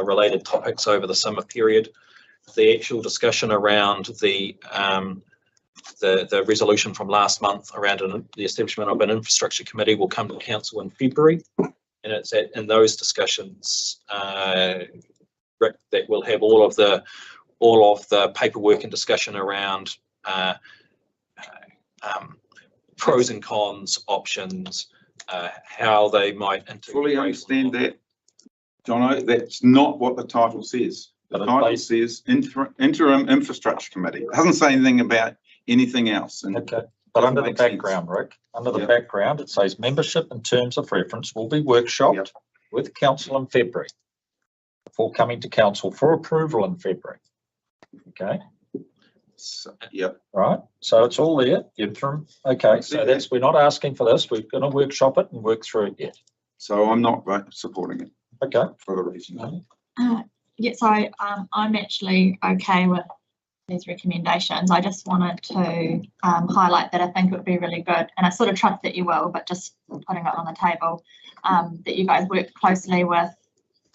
related topics over the summer period. The actual discussion around the resolution from last month around the establishment of an infrastructure committee will come to council in February, and it's in those discussions, Rick, that we'll have all of the paperwork and discussion around pros and cons, options, how they might integrate. Fully understand that, Jono. That's not what the title says. The title says interim infrastructure committee. It doesn't say anything about anything else. And okay, but under the background, Rick, under the background, it says membership in terms of reference will be workshopped with council in February before coming to council for approval in February. Okay. So, right. So it's all there. Interim. Okay. So that's, we're not asking for this. We're going to workshop it and work through it yet. So I'm not supporting it. Okay. For the reason. Yeah, so I'm actually okay with these recommendations. I just wanted to highlight that I think it would be really good, and I sort of trust that you will, but just putting it on the table, that you guys work closely with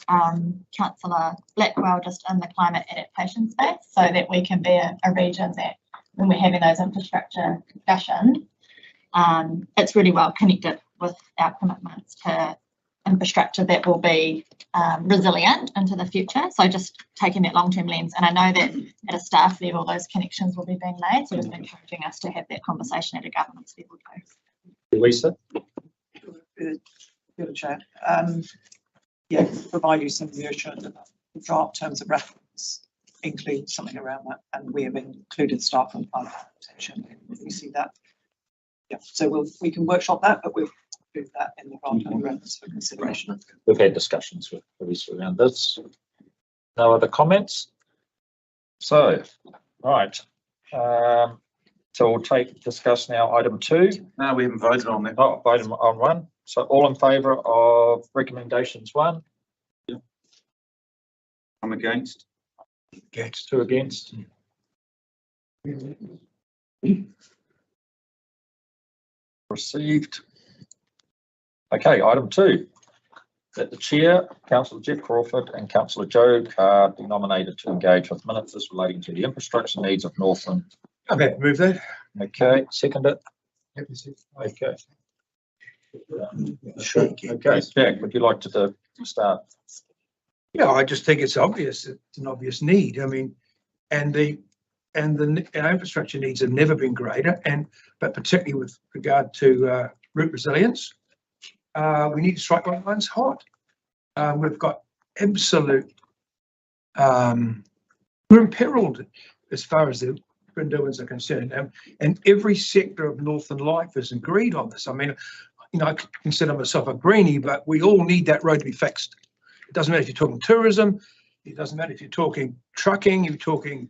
Councillor Blackwell just in the climate adaptation space, so that we can be a region that when we're having those infrastructure discussions, it's really well connected with our commitments to infrastructure that will be resilient into the future. So just taking that long-term lens, and I know that at a staff level those connections will be being made, so just encouraging us to have that conversation at a governance level too. Lisa? Good chat. Yeah, provide you some reassurance that the draft terms of reference include something around that, and we have included staff and climate adaptation. We see that. Yeah, so we can workshop that, but we'll do that in the draft terms of reference for consideration. We've had discussions with Lisa around this. No other comments? So, right. So we'll discuss now item 2. No, we haven't voted on that. Oh, voted on 1. So all in favour of recommendations 1? Yeah. I'm against. Against. 2 against. Received. Okay, item 2. That the Chair, Councillor Jeff Crawford and Councillor Joe Carr be nominated to engage with ministers relating to the infrastructure needs of Northland. I'm happy to move that. Okay, second it. Okay. Sure. Okay, Jack, would you like to start? Yeah, I just think it's obvious. It's an obvious need. I mean, and our infrastructure needs have never been greater, but particularly with regard to route resilience, we need to strike while the iron's hot. We've got absolute, we're imperiled as far as the Brindlewans are concerned, and every sector of Northern life is agreed on this. I mean, I consider myself a greenie, but we all need that road to be fixed. It doesn't matter if you're talking tourism, it doesn't matter if you're talking trucking, you're talking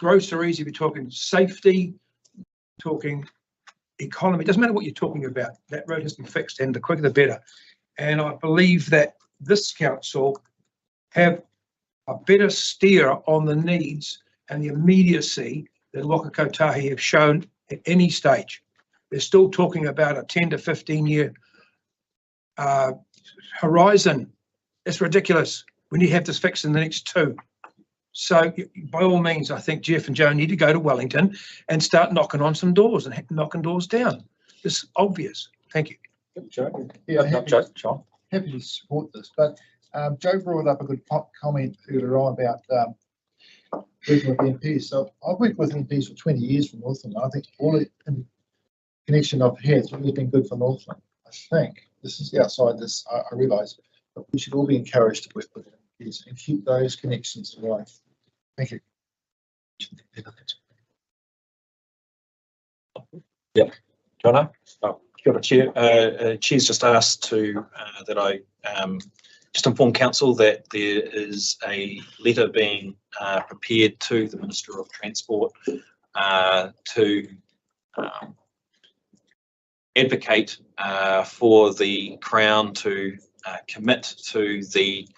groceries, if you're talking safety, talking economy, doesn't matter what you're talking about, that road has to be fixed, and the quicker the better. And I believe that this council have a better steer on the needs and the immediacy that Waka Kotahi have shown at any stage. They're still talking about a 10 to 15 year horizon. It's ridiculous. We need to have this fixed in the next 2. So by all means, I think Jeff and Joe need to go to Wellington and start knocking on some doors and knocking doors down. It's obvious. Thank you. Yeah, John. happy to support this, but Joe brought up a good comment earlier on about working with MPs. So I've worked with MPs for 20 years for Northland. I think all the connection I've had has really been good for Northland. I think this is outside this, I realise, but we should all be encouraged to work with MPs and keep those connections alive. Thank you. Yep. Jono? Oh, kia ora, Chair. Chair's just asked to that I just inform council that there is a letter being prepared to the Minister of Transport to advocate for the Crown to commit to the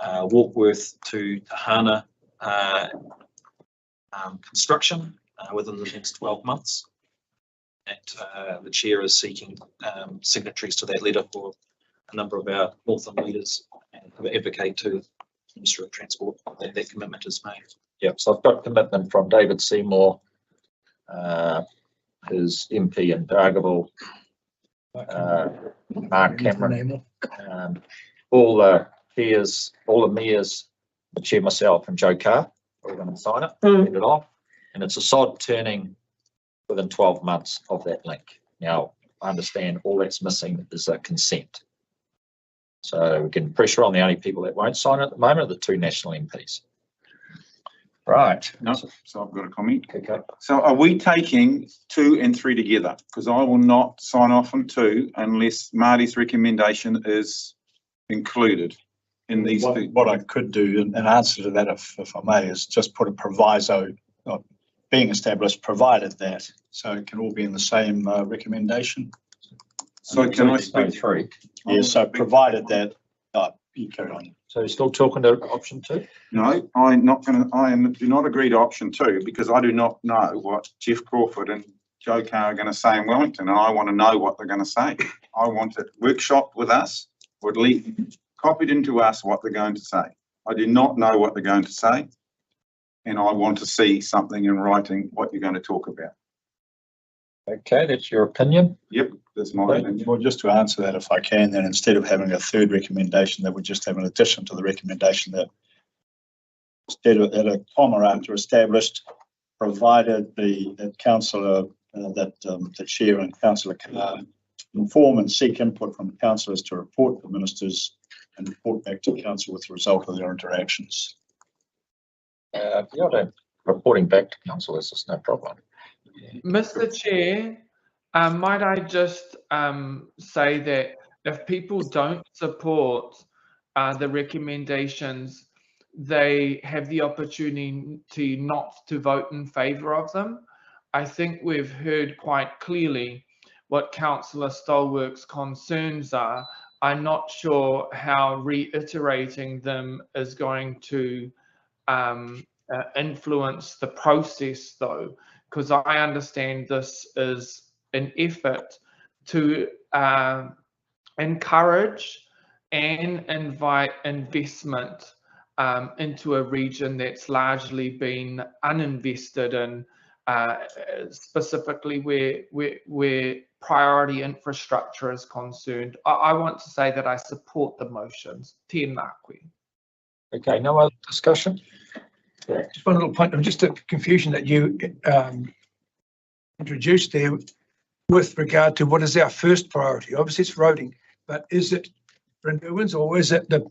Warkworth to Tahana construction within the next 12 months. And the Chair is seeking signatories to that letter for a number of our Northland leaders and advocate to the Minister of Transport that that commitment is made. Yeah, so I've got commitment from David Seymour, his MP in Dargaville, Mark Cameron, all the peers, all the mayors, the chair, myself, and Joe Carr are going to sign it, get it off, and it's a sod turning within 12 months of that link. Now, I understand all that's missing is a consent. So we can pressure on the only people that won't sign it at the moment are the 2 national MPs. Right. No, so I've got a comment. Okay. So are we taking 2 and 3 together? Because I will not sign off on 2 unless Marty's recommendation is included in these. What I could do in answer to that, if I may, is just put a proviso of being established, provided that, so it can all be in the same recommendation. So can I speak? 3. Yes, so provided that, you carry on. So you're still talking to option 2? No, do not agree to option 2 because I do not know what Jeff Crawford and Joe Carr are going to say in Wellington, and I want to know what they're going to say. I want it workshopped with us, or at least copied into us what they're going to say. I do not know what they're going to say, and I want to see something in writing what you're going to talk about. Okay, that's your opinion. Yep, that's my opinion. Well, just to answer that, if I can, then instead of having a 3rd recommendation, that we just have an addition to the recommendation that instead of at a comma after established, provided the councillor, the chair and councillor can inform and seek input from councillors to report to ministers and report back to council with the result of their interactions. Reporting back to councillors is no problem. Mr. Chair, might I just say that if people don't support the recommendations, they have the opportunity not to vote in favour of them. I think we've heard quite clearly what Councillor Stolwerk's concerns are. I'm not sure how reiterating them is going to influence the process though, because I understand this is an effort to encourage and invite investment into a region that's largely been uninvested in, specifically where priority infrastructure is concerned. I want to say that I support the motions. Tēnā koe. Okay, no other discussion? Just one little point, just a confusion that you introduced there with regard to what is our first priority. Obviously it's roading, but is it Brindewins or is it the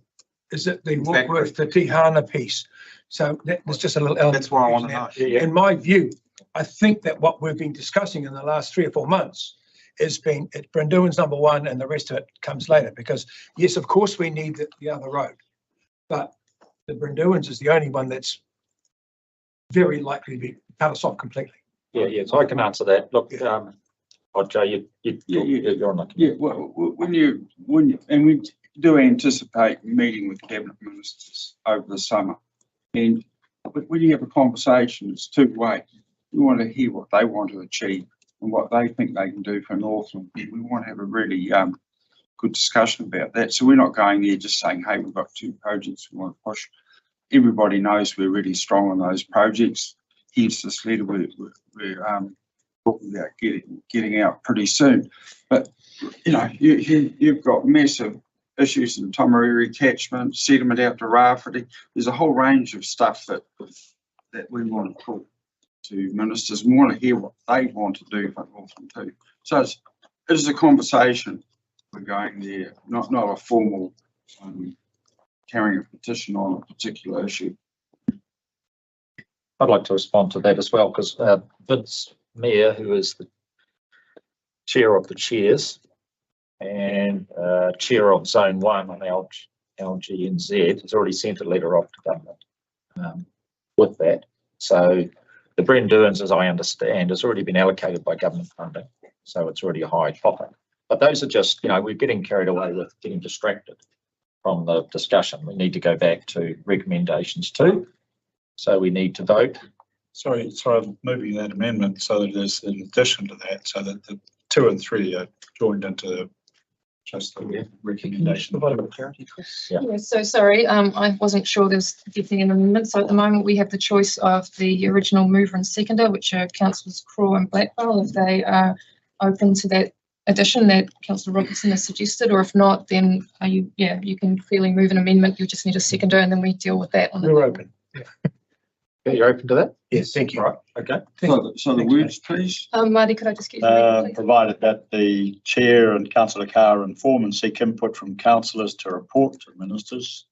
Warkworth, the Tihana piece? So there's just a little element. That's what I want to know. Yeah. In my view, I think that what we've been discussing in the last 3 or 4 months has been it's Brindewins number 1 and the rest of it comes later, because yes, of course we need the other road, but the Brindewins is the only one that's very likely to be cut us off completely. Yeah, so I can answer that. Look, Jay, you're on the. Yeah, well, and we do anticipate meeting with cabinet ministers over the summer. And when you have a conversation, it's two-way. You want to hear what they want to achieve and what they think they can do for Northland. We want to have a really good discussion about that. So we're not going there just saying, hey, we've got 2 projects we want to push. Everybody knows we're really strong on those projects. Hence this letter we're talking about getting out pretty soon. But you know, you've got massive issues in Tomariri catchment, sediment out to Rāwhiti. There's a whole range of stuff that we want to talk to ministers and want to hear what they want to do for Northland too. So it's a conversation. We're going there, not a formal carrying a petition on a particular issue. I'd like to respond to that as well, because Vince Mayor, who is the chair of the chairs and chair of Zone 1 on LGNZ, has already sent a letter off to government with that. So the Brenduans, as I understand, has already been allocated by government funding. So it's already a high topic. But those are just, you know, we're getting carried away with getting distracted from the discussion. We need to go back to recommendations too. So we need to vote. Sorry, I'm moving that amendment so that there's in addition to that, so that the 2 and 3 are joined into just the recommendation. Yeah, so sorry, I wasn't sure there was definitely an amendment. So at the moment we have the choice of the original mover and seconder, which are councillors Craw and Blackwell, if they are open to that addition that Councillor Robinson has suggested, or if not, then you can clearly move an amendment. You just need a seconder and then we deal with that on the. We're open. Yeah. You're open to that? Yes, thank you. Right, okay. So the words, please. Marty, could I just get you? Provided that the chair and Councillor Carr inform and seek input from councillors to report to ministers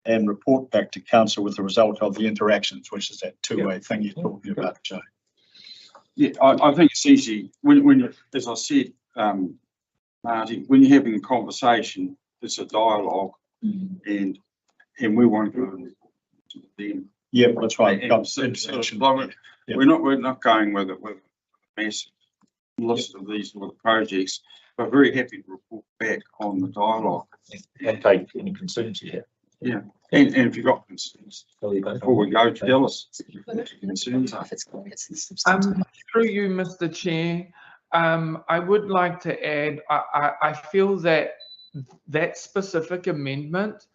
and report back to council with the result of the interactions, which is that two-way thing you're talking about, Joe. Yeah, I think it's easy when as I said, Marty, when you're having a conversation, it's a dialogue, and we want to go to them. Yeah, that's right. We're not going with a massive list of these little projects, but very happy to report back on the dialogue. And take any concerns you have. Yeah, and if you've got concerns, before we go, tell us. Concerns are. Through you, Mr. Chair, I would like to add, I feel that specific amendment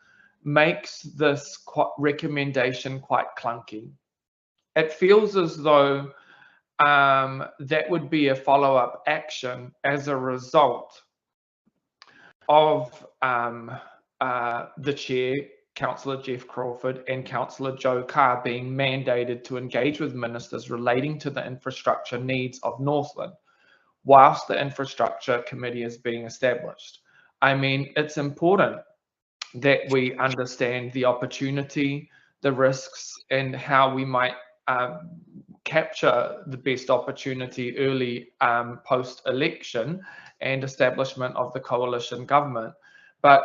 makes this recommendation quite clunky. It feels as though that would be a follow-up action as a result of the chair, Councillor Jeff Crawford, and Councillor Joe Carr being mandated to engage with ministers relating to the infrastructure needs of Northland, whilst the infrastructure committee is being established. I mean, it's important that we understand the opportunity, the risks, and how we might capture the best opportunity early post-election and establishment of the coalition government. But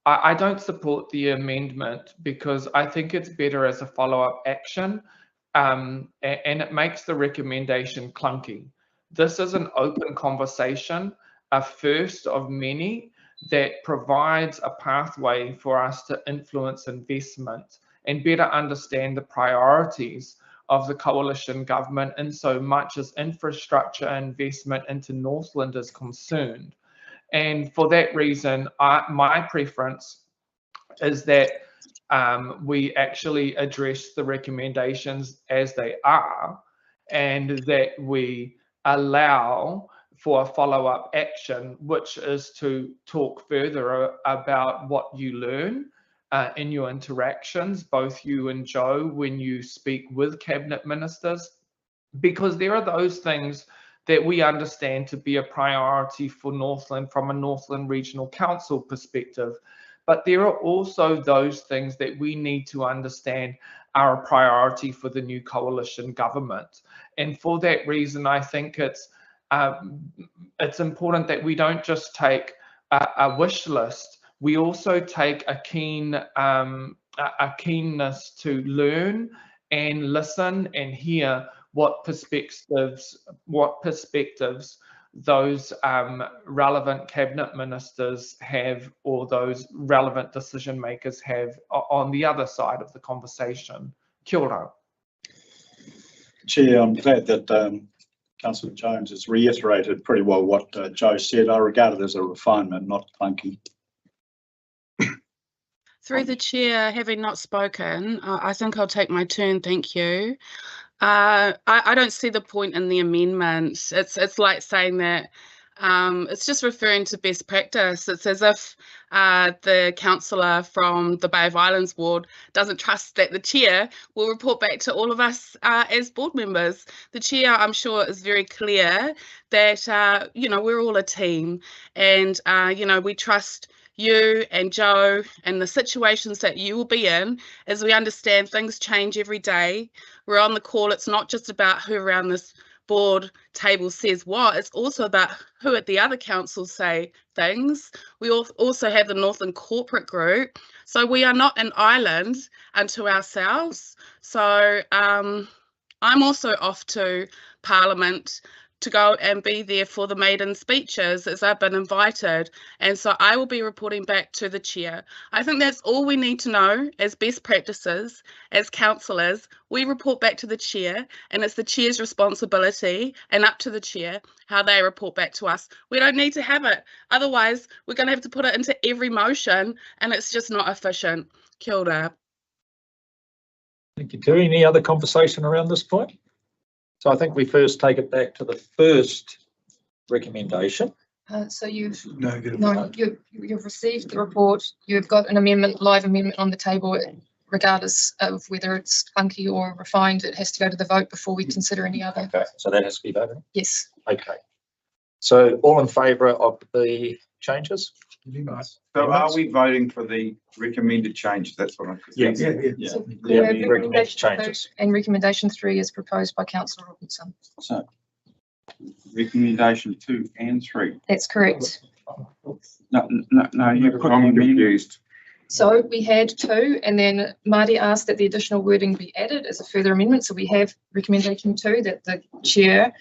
I don't support the amendment because I think it's better as a follow-up action, and it makes the recommendation clunky. This is an open conversation, a first of many, that provides a pathway for us to influence investment and better understand the priorities of the coalition government in so much as infrastructure investment into Northland is concerned. And for that reason, my preference is that we actually address the recommendations as they are, and that we allow for a follow-up action, which is to talk further about what you learn in your interactions, both you and Joe, when you speak with cabinet ministers, because there are those things that we understand to be a priority for Northland from a Northland Regional Council perspective. But there are also those things that we need to understand are a priority for the new coalition government. And for that reason, I think it's important that we don't just take a wish list. We also take a keenness to learn and listen and hear what perspectives those relevant cabinet ministers have, or those relevant decision makers have on the other side of the conversation. Kia ora. Chair, I'm glad that Councillor Jones has reiterated pretty well what Joe said. I regard it as a refinement, not clunky. Through the chair, having not spoken, I think I'll take my turn. Thank you. I don't see the point in the amendment. It's like saying that it's just referring to best practice. It's as if the councillor from the Bay of Islands ward doesn't trust that the chair will report back to all of us as board members. The chair, I'm sure, is very clear that you know, we're all a team, and you know, we trust you and Joe and the situations that you will be in, as we understand things change every day. We're on the call. It's not just about who around this board table says what, it's also about who at the other councils say things. We also have the Northern Corporate Group, so we are not an island unto ourselves. So I'm also off to Parliament to go and be there for the maiden speeches, as I've been invited, and so I will be reporting back to the chair. I think that's all we need to know as best practices. As councillors, we report back to the chair, and it's the chair's responsibility and up to the chair how they report back to us. We don't need to have it, otherwise we're going to have to put it into every motion, and it's just not efficient. Kia ora. Thank you, Tui. Any other conversation around this point? So I think we first take it back to the first recommendation. So you've received the report. You've got an amendment, live amendment on the table. Regardless of whether it's clunky or refined, it has to go to the vote before we consider any other. Okay, so that has to be voted. Yes. Okay. So all in favour of the changes? So are we voting for the recommended changes? That's what I'm. Yes. Yeah. So Yeah, recommendation changes. and recommendation 3 is proposed by Councillor Robinson. So recommendation 2 and 3. That's correct. No, you put them confused. So we had 2, and then Marty asked that the additional wording be added as a further amendment. So we have recommendation 2, that the chair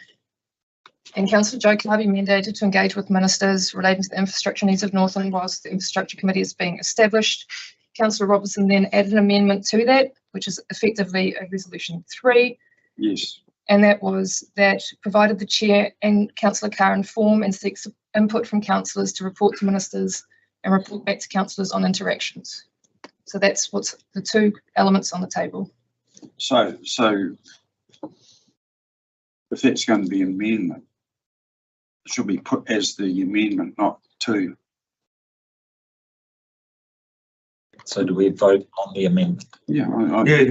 and Councillor Joe Clark be mandated to engage with ministers relating to the infrastructure needs of Northland whilst the infrastructure committee is being established. Councillor Robertson then added an amendment to that, which is effectively a resolution 3. Yes. And that was that provided the chair and Councillor Carr inform and seeks input from councillors to report to ministers and report back to councillors on interactions. So that's what's the 2 elements on the table. So if that's going to be an amendment, it should be put as the amendment, not 2. So do we vote on the amendment? Yeah,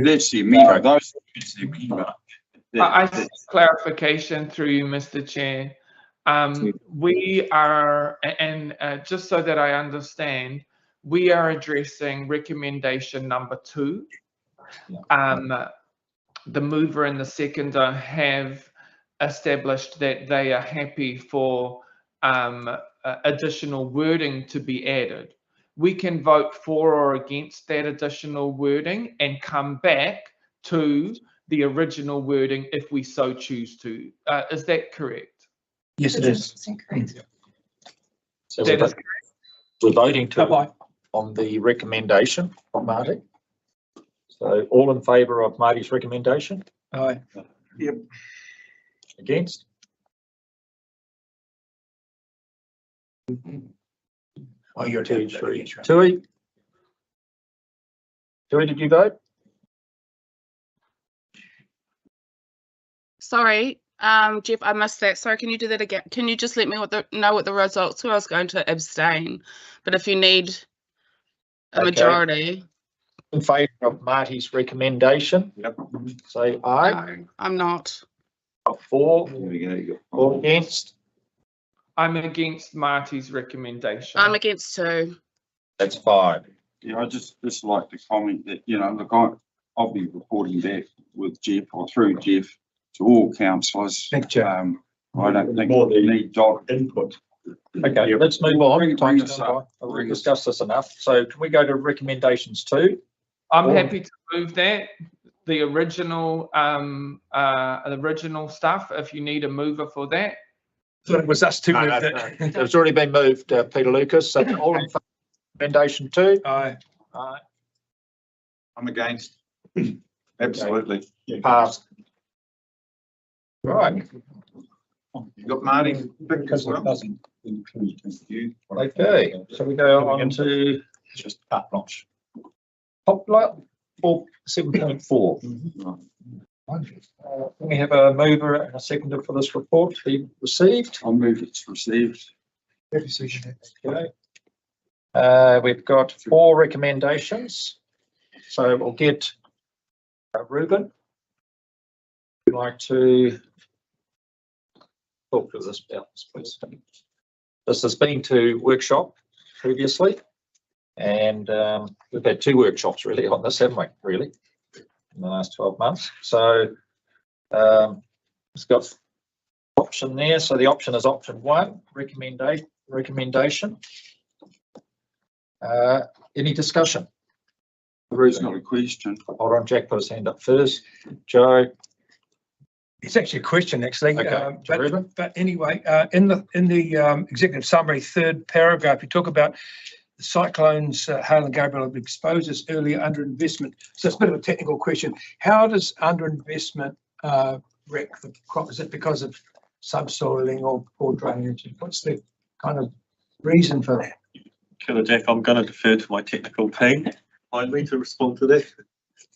that's the amendment. That's the amendment. I think clarification through you, Mr. Chair. We are, and just so that I understand, we are addressing recommendation number 2. The mover and the seconder have established that they are happy for additional wording to be added. We can vote for or against that additional wording and come back to the original wording if we so choose to. Is that correct? Yes, it is. So that is correct. We're voting on the recommendation from Marty. So all in favour of Marty's recommendation? Aye. Yep. Against? Oh, you're 2, 3. Tui? Tui, did you vote? Sorry, Jeff, I missed that. Sorry, can you do that again? Can you just let me know what the results were? I was going to abstain, but if you need a majority. In favour of Marty's recommendation? Yep. Say aye. No, I'm not. 4. All against? I'm against Marty's recommendation. I'm against 2. That's 5. Yeah, I just like to comment that, you know, look, I'll be reporting back with Jeff or through Jeff to all councillors. Thank you. I don't think we need dog input. Okay, let's move on. Bring this up. We've discussed this enough. So can we go to recommendations 2? I'm happy to move that. the original stuff if you need a mover for that. So it was us two. No, it's already been moved, Peter Lucas. So all in favour of recommendation 2? Aye. Aye. I'm against. Absolutely. Passed. Right. You got Marty? Because it doesn't include you. Okay. So we go on to Just carte blanche. popular 7.4. We have a mover and a seconder for this report to be received. I'll move it's received. Okay. We've got 4 recommendations. So we'll get Ruben. Would you like to talk to this about this, please? This has been to workshop previously, and we've had 2 workshops really on this, haven't we? Really, in the last 12 months. So it's got option there. So the option is option 1, recommendation. Any discussion? There is not a question. Hold on, Jack put his hand up first. Joe. It's actually a question, actually. Okay, But anyway, in the executive summary, 3rd paragraph, you talk about the cyclones, Hale and Gabriel have exposed us earlier underinvestment. So it's a bit of a technical question. How does underinvestment wreck the crop? Is it because of subsoiling or poor drainage? What's the kind of reason for that? Killer Jack, I'm going to defer to my technical team. Kindly to respond to that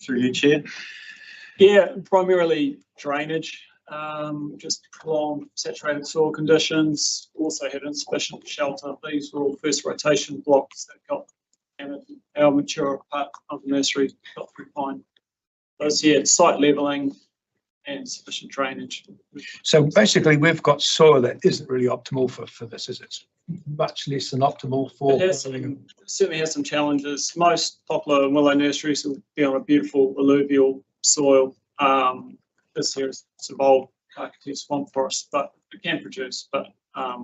through you, Chair. Yeah, primarily drainage, just prolonged saturated soil conditions, also had insufficient shelter. These were all first rotation blocks that got our mature part of the nursery got through fine. Those here, site levelling and sufficient drainage. So basically, we've got soil that isn't really optimal for this, is it? Much less than optimal for. It certainly has some challenges. Most poplar and willow nurseries will be on a beautiful alluvial soil. This here is evolved Kakati swamp forest, but it can produce, but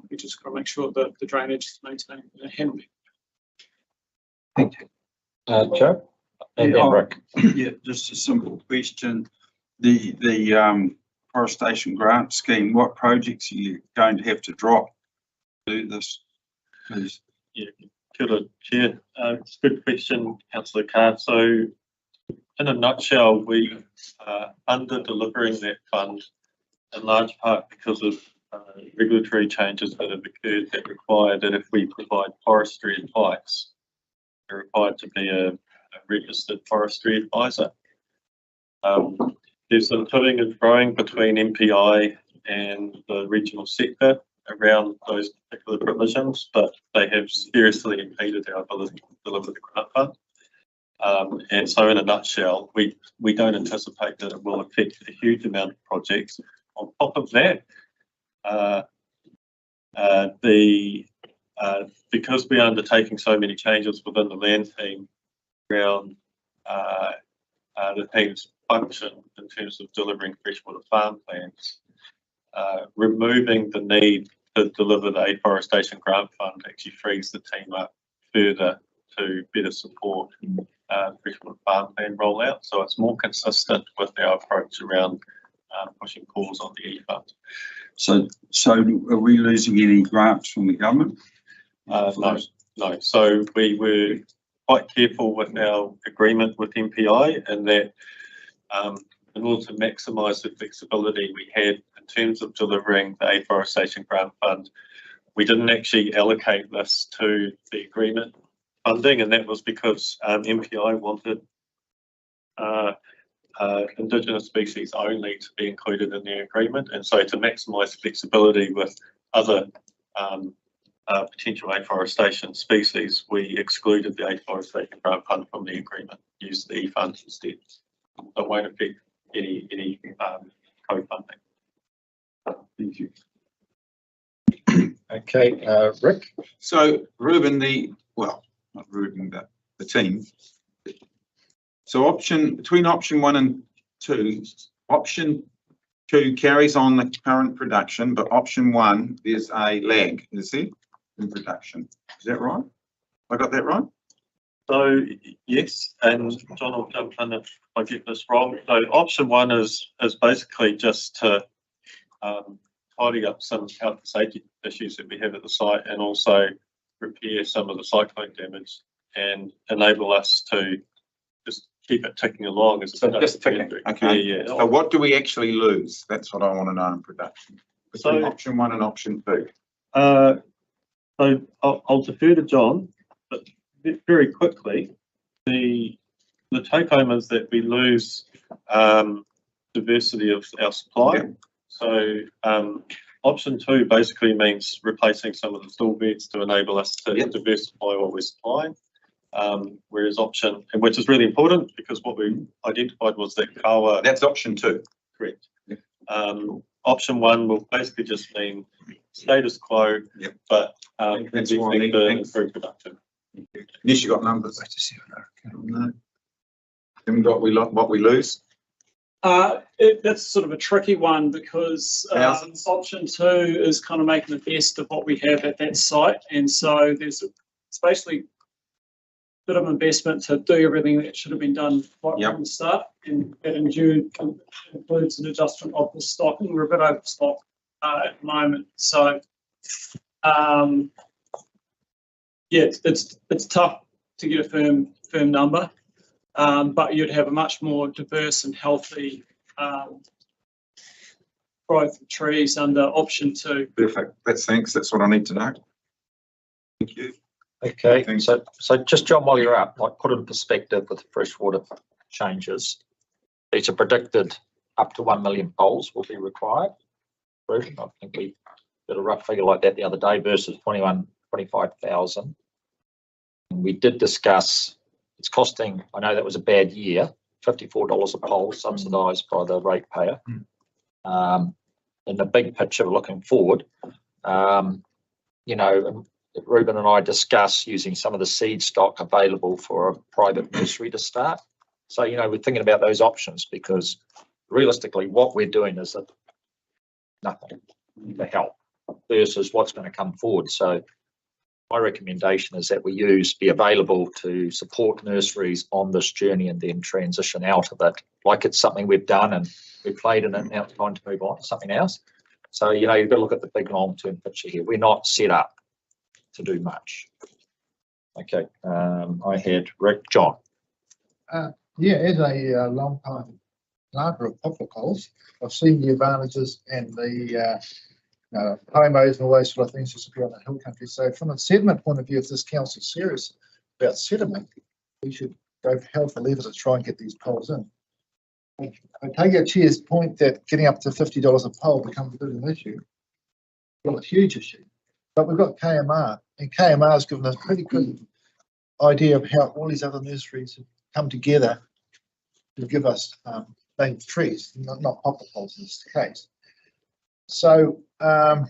we just got to make sure that the drainage is maintained in a handle. Thank you. Joe? And then Rick. Yeah, just a simple question. The forestation grant scheme, what projects are you going to have to drop to do this, please? Yeah, kia ora, Chair. It's a good question, Councillor Carr. So in a nutshell, we are under delivering that fund in large part because of regulatory changes that have occurred that require that if we provide forestry advice, we're required to be a registered forestry advisor. There's some toing and froing between MPI and the regional sector around those particular provisions, but they have seriously impeded our ability to deliver the grant fund. And so in a nutshell, we don't anticipate that it will affect a huge amount of projects. On top of that, because we're undertaking so many changes within the land team around the team's function in terms of delivering freshwater farm plans, removing the need to deliver the afforestation grant fund actually frees the team up further to better support freshwater farm plan rollout. So it's more consistent with our approach around pushing calls on the E-fund. So are we losing any grants from the government? No. So we were quite careful with our agreement with MPI and that in order to maximise the flexibility we had in terms of delivering the afforestation grant fund, we didn't actually allocate this to the agreement funding, and that was because MPI wanted Indigenous species only to be included in the agreement, and so to maximise flexibility with other potential afforestation species, we excluded the afforestation grant fund from the agreement, used the E-fund instead. It won't affect any co-funding. Thank you. Okay, Rick. So Ruben, not Ruben, but the team. So between option 1 and 2, option 2 carries on the current production, but option 1 there's a lag, is there, in production? Is that right? I got that right? So yes, and John will jump in if I get this wrong. So option one is basically just to tidy up some health and safety issues that we have at the site, and also repair some of the cyclone damage and enable us to just keep it ticking along. As So just ticking, okay. Yeah. So what do we actually lose? That's what I want to know in production. Between So option one and option two. So I'll defer to John, but very quickly, the take home is that we lose diversity of our supply. Yeah. So option two basically means replacing some of the stall beds to enable us to diversify what we're supplying. Whereas option, and which is really important because what we identified was that katoa. That's option two. Correct. Option one will basically just mean status quo, but that's why I need to improve production. Unless you got numbers. No. Haven't got what we lose. That's sort of a tricky one because option two is kind of making the best of what we have at that site, and so it's basically a bit of investment to do everything that should have been done right from the start, and that includes an adjustment of the stock, and we're a bit overstocked at the moment. So yeah, it's tough to get a firm number. But you'd have a much more diverse and healthy growth of trees under option two. Perfect. Thanks. That's what I need to know. Thank you. Okay, so just John, while you're up, like put it in perspective with the freshwater changes. These are predicted up to 1 million poles will be required. I think we did a rough figure like that the other day versus 25,000. And we did discuss it's costing, I know that was a bad year, $54 a pole subsidised by the ratepayer. In the big picture looking forward, you know, Ruben and I discussed using some of the seed stock available for a private nursery to start. So, you know, we're thinking about those options because realistically what we're doing is nothing to help versus what's going to come forward. So my recommendation is that we be available to support nurseries on this journey and then transition out of it. Like it's something we've done and we've played in it, now it's time to move on to something else. So, you know, you've got to look at the big long-term picture here. We're not set up to do much. Okay, I had John. Yeah, as a long time planter of poplar poles, I've seen the advantages and the homos and all those sort of things just appear on the hill country. So from a sediment point of view, if this council is serious about sediment, we should go for hell for leather to try and get these poles in. I take our chair's point that getting up to $50 a pole becomes a bit of an issue. Well, a huge issue. But we've got KMR, and KMR has given us a pretty good idea of how all these other nurseries have come together to give us native trees, not poplar poles in this case. So I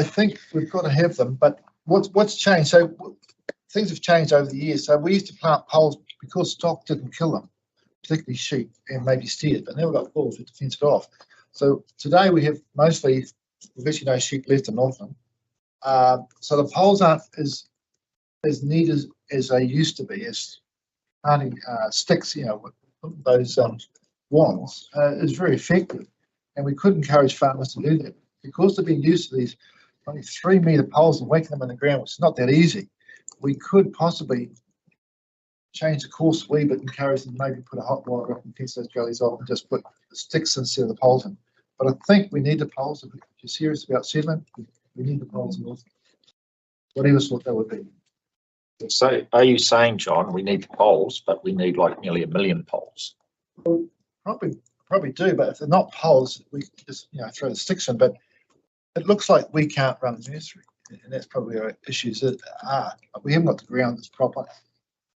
think we've got to have them, but what's changed? So things have changed over the years. So we used to plant poles because stock didn't kill them, particularly sheep and maybe steers, but now we've got poles to fence it off. So today we have mostly, virtually no sheep left in Northland. So the poles aren't as neat as they used to be, as planting sticks, you know, those wands is very effective, and we could encourage farmers to do that because they've been used to these only 3 metre poles and whacking them in the ground, which is not that easy. We could possibly change the course a wee bit, encourage them to maybe put a hot wire up and fence those gullies off and just put the sticks instead of the poles in. But I think we need the poles. If you're serious about sediment, we need the poles in Northland. Whatever sort that would be. So are you saying, John, we need the poles, but we need like nearly 1 million poles? Well, probably do, but if they're not poles, we just throw the sticks in. But it looks like we can't run the nursery, and that's probably our issues that are. We haven't got the ground that's proper,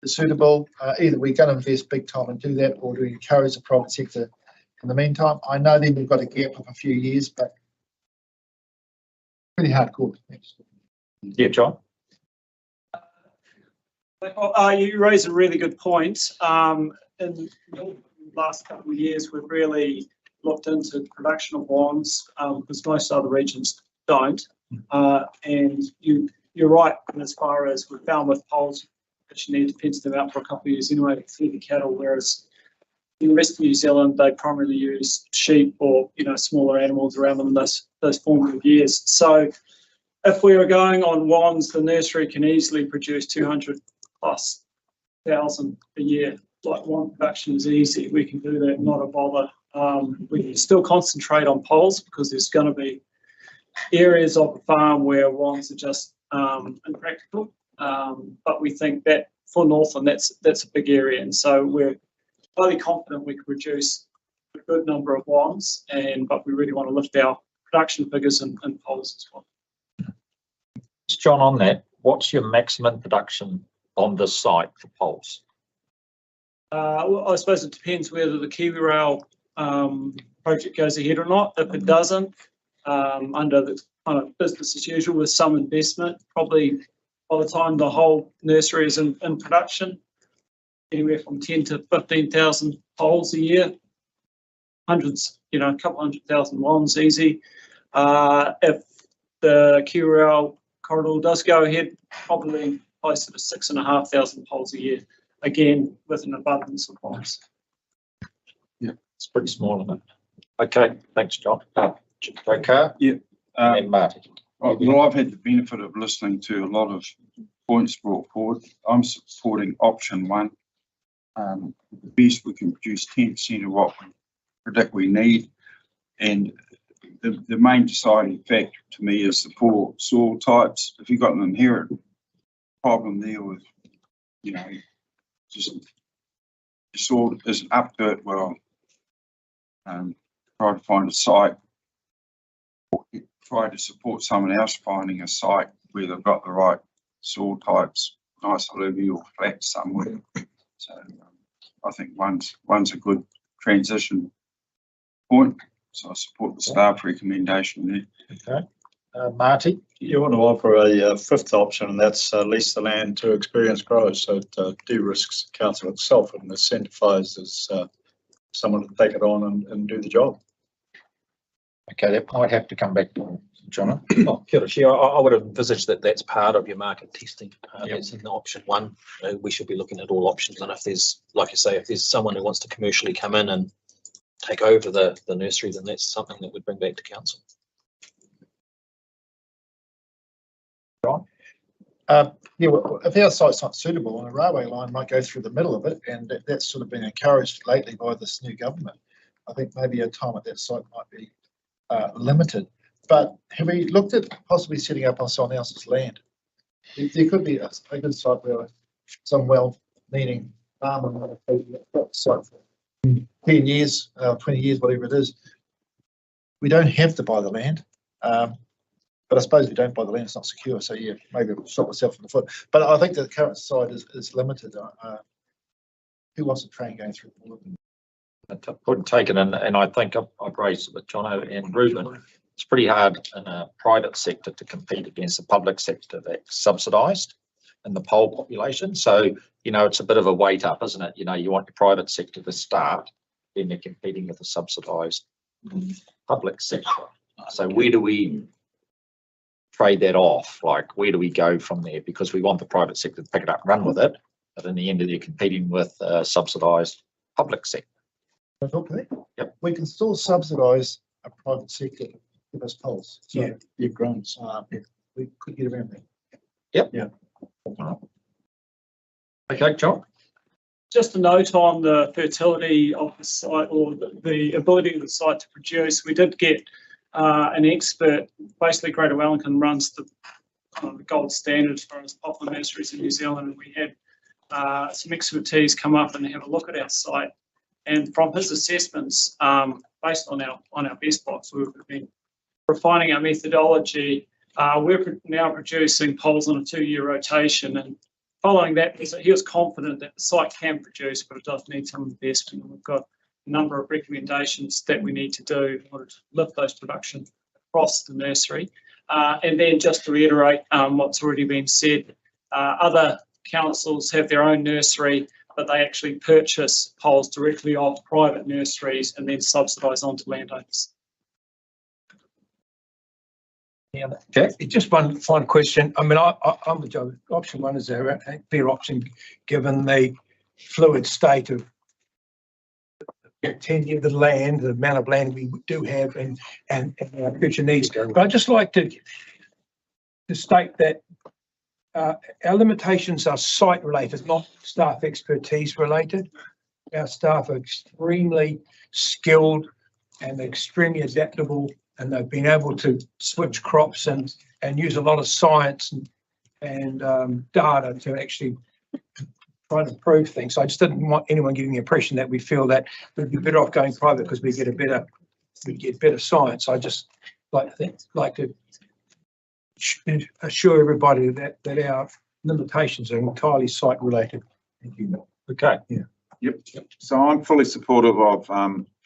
it's suitable. Either we're going to invest big time and do that, or do we encourage the private sector in the meantime? I know then we've got a gap of a few years, but pretty hardcore. Yeah, John. You raise a really good point. In the last couple of years, we've really looked into production of wands because most other regions don't. And you you're right, and as far as we found with poles, actually need to fence them out for a couple of years anyway to feed the cattle, whereas in the rest of New Zealand, they primarily use sheep or, smaller animals around them in those formative years. So if we were going on wands, the nursery can easily produce 200 plus thousand a year. Like wand production is easy. We can do that, not a bother. We can still concentrate on poles because there's going to be areas of the farm where wands are just impractical. But we think that for Northland, that's a big area. And so we're highly confident we can produce a good number of wands, but we really want to lift our production figures and poles as well. John, on that, what's your maximum production on this site for poles? Well, I suppose it depends whether the Kiwi Rail project goes ahead or not. If it doesn't, under the kind of business as usual with some investment, probably by the time the whole nursery is in production, anywhere from 10 to 15,000 poles a year, hundreds, a couple 100,000 wands easy. If the Kiwi Rail corridor does go ahead, probably closer to 6,500 poles a year, again with an abundance of wands. Yeah, it's pretty small, isn't it? Okay, thanks, John. Okay. Yeah. And Marty. Well, I've had the benefit of listening to a lot of points brought forward. I'm supporting option one. The best we can produce 10% of what we predict we need, and the main deciding factor to me is the four soil types. If you've got an inherent problem there with, just the soil isn't up to it, well, try to find a site, or try to support someone else finding a site where they've got the right soil types, nice alluvial flat somewhere. So I think one's a good transition point. So I support the staff recommendation there. Okay. Marty? You want to offer a fifth option, and that's lease the land to experienced growers. So it de-risks the council itself and incentivises someone to take it on and do the job. Okay, that might have to come back to John. Oh, kia ora. Yeah, I would envisage that that's part of your market testing. That's in option one. We should be looking at all options, and if there's, like you say, if there's someone who wants to commercially come in and take over the nursery, then that's something that we'd bring back to council. John? Yeah, well, if our site's not suitable, and a railway line might go through the middle of it, and that's sort of been encouraged lately by this new government. I think maybe our time at that site might be limited. But have we looked at possibly setting up on someone else's land? There could be a good site where some well-meaning farmer might have got the site for 10 years, 20 years, whatever it is. We don't have to buy the land, but I suppose if you don't buy the land, it's not secure. So yeah, maybe we'll stop myself in the foot. But I think the current site is limited. Who wants a train going through all of them? Point taken, and I think I've raised it with Jono and Ruben. It's pretty hard in a private sector to compete against the public sector that's subsidised in the pole population. So, it's a bit of a weight up, isn't it? You want your private sector to start, then they're competing with the subsidised public sector. So where do we trade that off? Like, where do we go from there? Because we want the private sector to pick it up and run with it, but in the end, they're competing with subsidised public sector. Can I talk to that? Yep. We can still subsidise a private sector to give us poles. So Yeah, you've grown. we could get around that. Yep. Yeah. Okay, John. Just a note on the fertility of the site, or the ability of the site to produce. We did get an expert. Basically, Greater Wellington runs the gold standard as far as poplar nurseries in New Zealand, and we had some expertise come up and have a look at our site. And from his assessments, based on our best box, we've been refining our methodology. We're now producing poles on a 2-year rotation, and following that, he was confident that the site can produce, but it does need some investment. And we've got a number of recommendations that we need to do in order to lift those production across the nursery. And then just to reiterate what's already been said, other councils have their own nursery, but they actually purchase poles directly off private nurseries and then subsidise onto landowners. Yeah, Jack? Just one final question. I mean, I'm with Joe. Option one is a fair option, given the fluid state of tenure of the land, the amount of land we do have, and our future needs. But I'd just like to state that our limitations are site related, not staff expertise related. Our staff are extremely skilled and extremely adaptable, and they've been able to switch crops and use a lot of science and data to actually try to improve things. So I just didn't want anyone getting the impression that we feel that we'd be better off going private because we get better science. I just like to assure everybody that our limitations are entirely site related. Thank you. Okay. Yeah. Yep. So I'm fully supportive of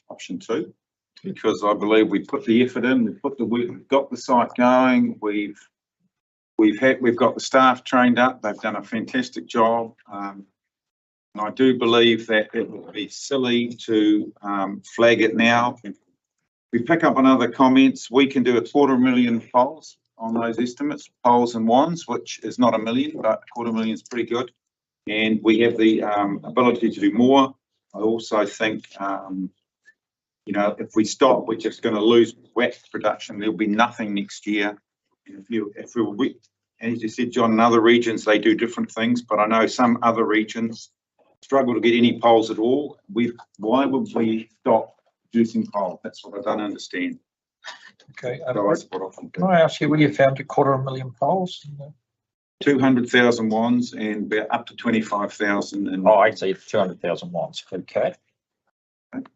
option 2, because I believe we put the effort in, we've got the site going, we've got the staff trained up, they've done a fantastic job. And I do believe that it would be silly to flag it now. We pick up on other comments, we can do 250,000 poles on those estimates, poles and wands, which is not 1 million, but 250,000 is pretty good. And we have the ability to do more. I also think, you know, if we stop, we're just going to lose wax production. There'll be nothing next year. And as you said, John, in other regions, they do different things, but I know some other regions struggle to get any poles at all. Why would we stop producing poles? That's what I don't understand. Okay. Can I ask you where you found 250,000 poles? 200,000 wands and about up to 25,000. Oh, I see, 200,000 wands. Okay. Would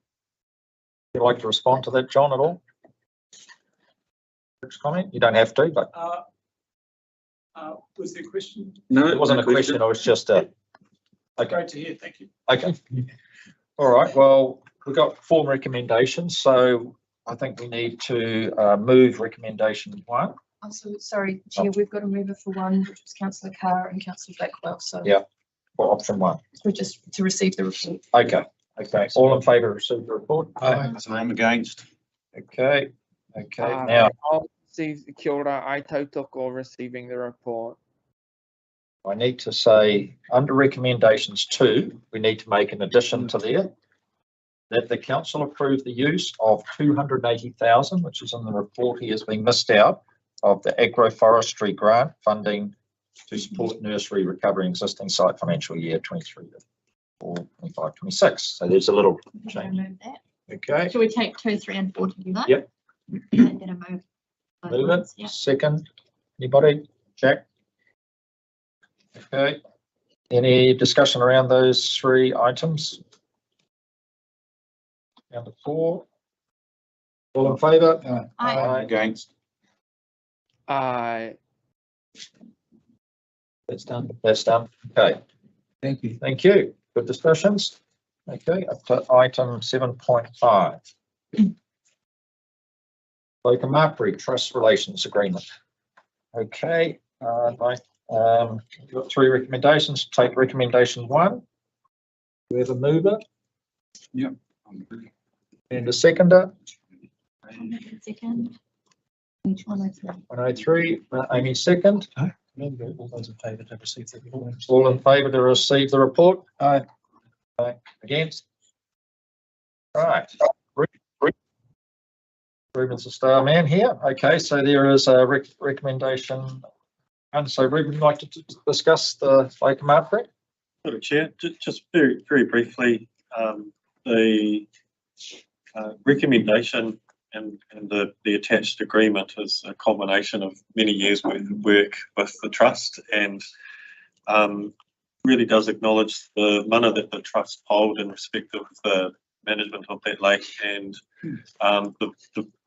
you like to respond to that, John, at all? Comment? You don't have to, but. Was there a question? No, it wasn't a question. It was just a. Okay. Great to hear. Thank you. Okay. All right. Well, we've got 4 recommendations, so I think we need to move recommendation 1. Oh, so sorry, Chair, we've got a mover for 1, which was Councillor Carr and Councillor Blackwell. So yeah, for option 1. So just to receive the report. Okay. Okay. All in favour of receiving the report? Aye. I'm against. Okay. Okay. Now I'll receive the kia ora, I tautoko receiving the report. I need to say under recommendations 2, we need to make an addition to there that the council approve the use of 280,000, which is in the report here has been missed out, of the agroforestry grant funding to support nursery recovery existing site financial year 23 or 25, 26. So there's a little change. Move that. Okay. Should we take 2, 3 and 4 together? Yep. And then a move. Move it. Yeah. Second. Anybody? Jack? Okay. Any discussion around those 3 items? Down to 4. All in favour? Aye. Against. Aye. That's done. That's done. Okay. Thank you. Thank you. Good discussions. Okay, up to item 7.5. Local Trust Relations Agreement. Okay, we've got 3 recommendations. Take recommendation 1. We have a mover. Yep. And a seconder. Second. Each 103. 103. Amy second. All those in favour to receive the report? All in favour to receive the report? Aye. Aye. Against? Right. Ruben's a star man here. Okay, so there is a recommendation. And so Ruben, would you like to discuss the Lake Margaret? Sort of, Chair, just very, very briefly, the recommendation and the attached agreement is a culmination of many years worth of work with the Trust, and really does acknowledge the mana that the Trust hold in respect of the management of that lake, and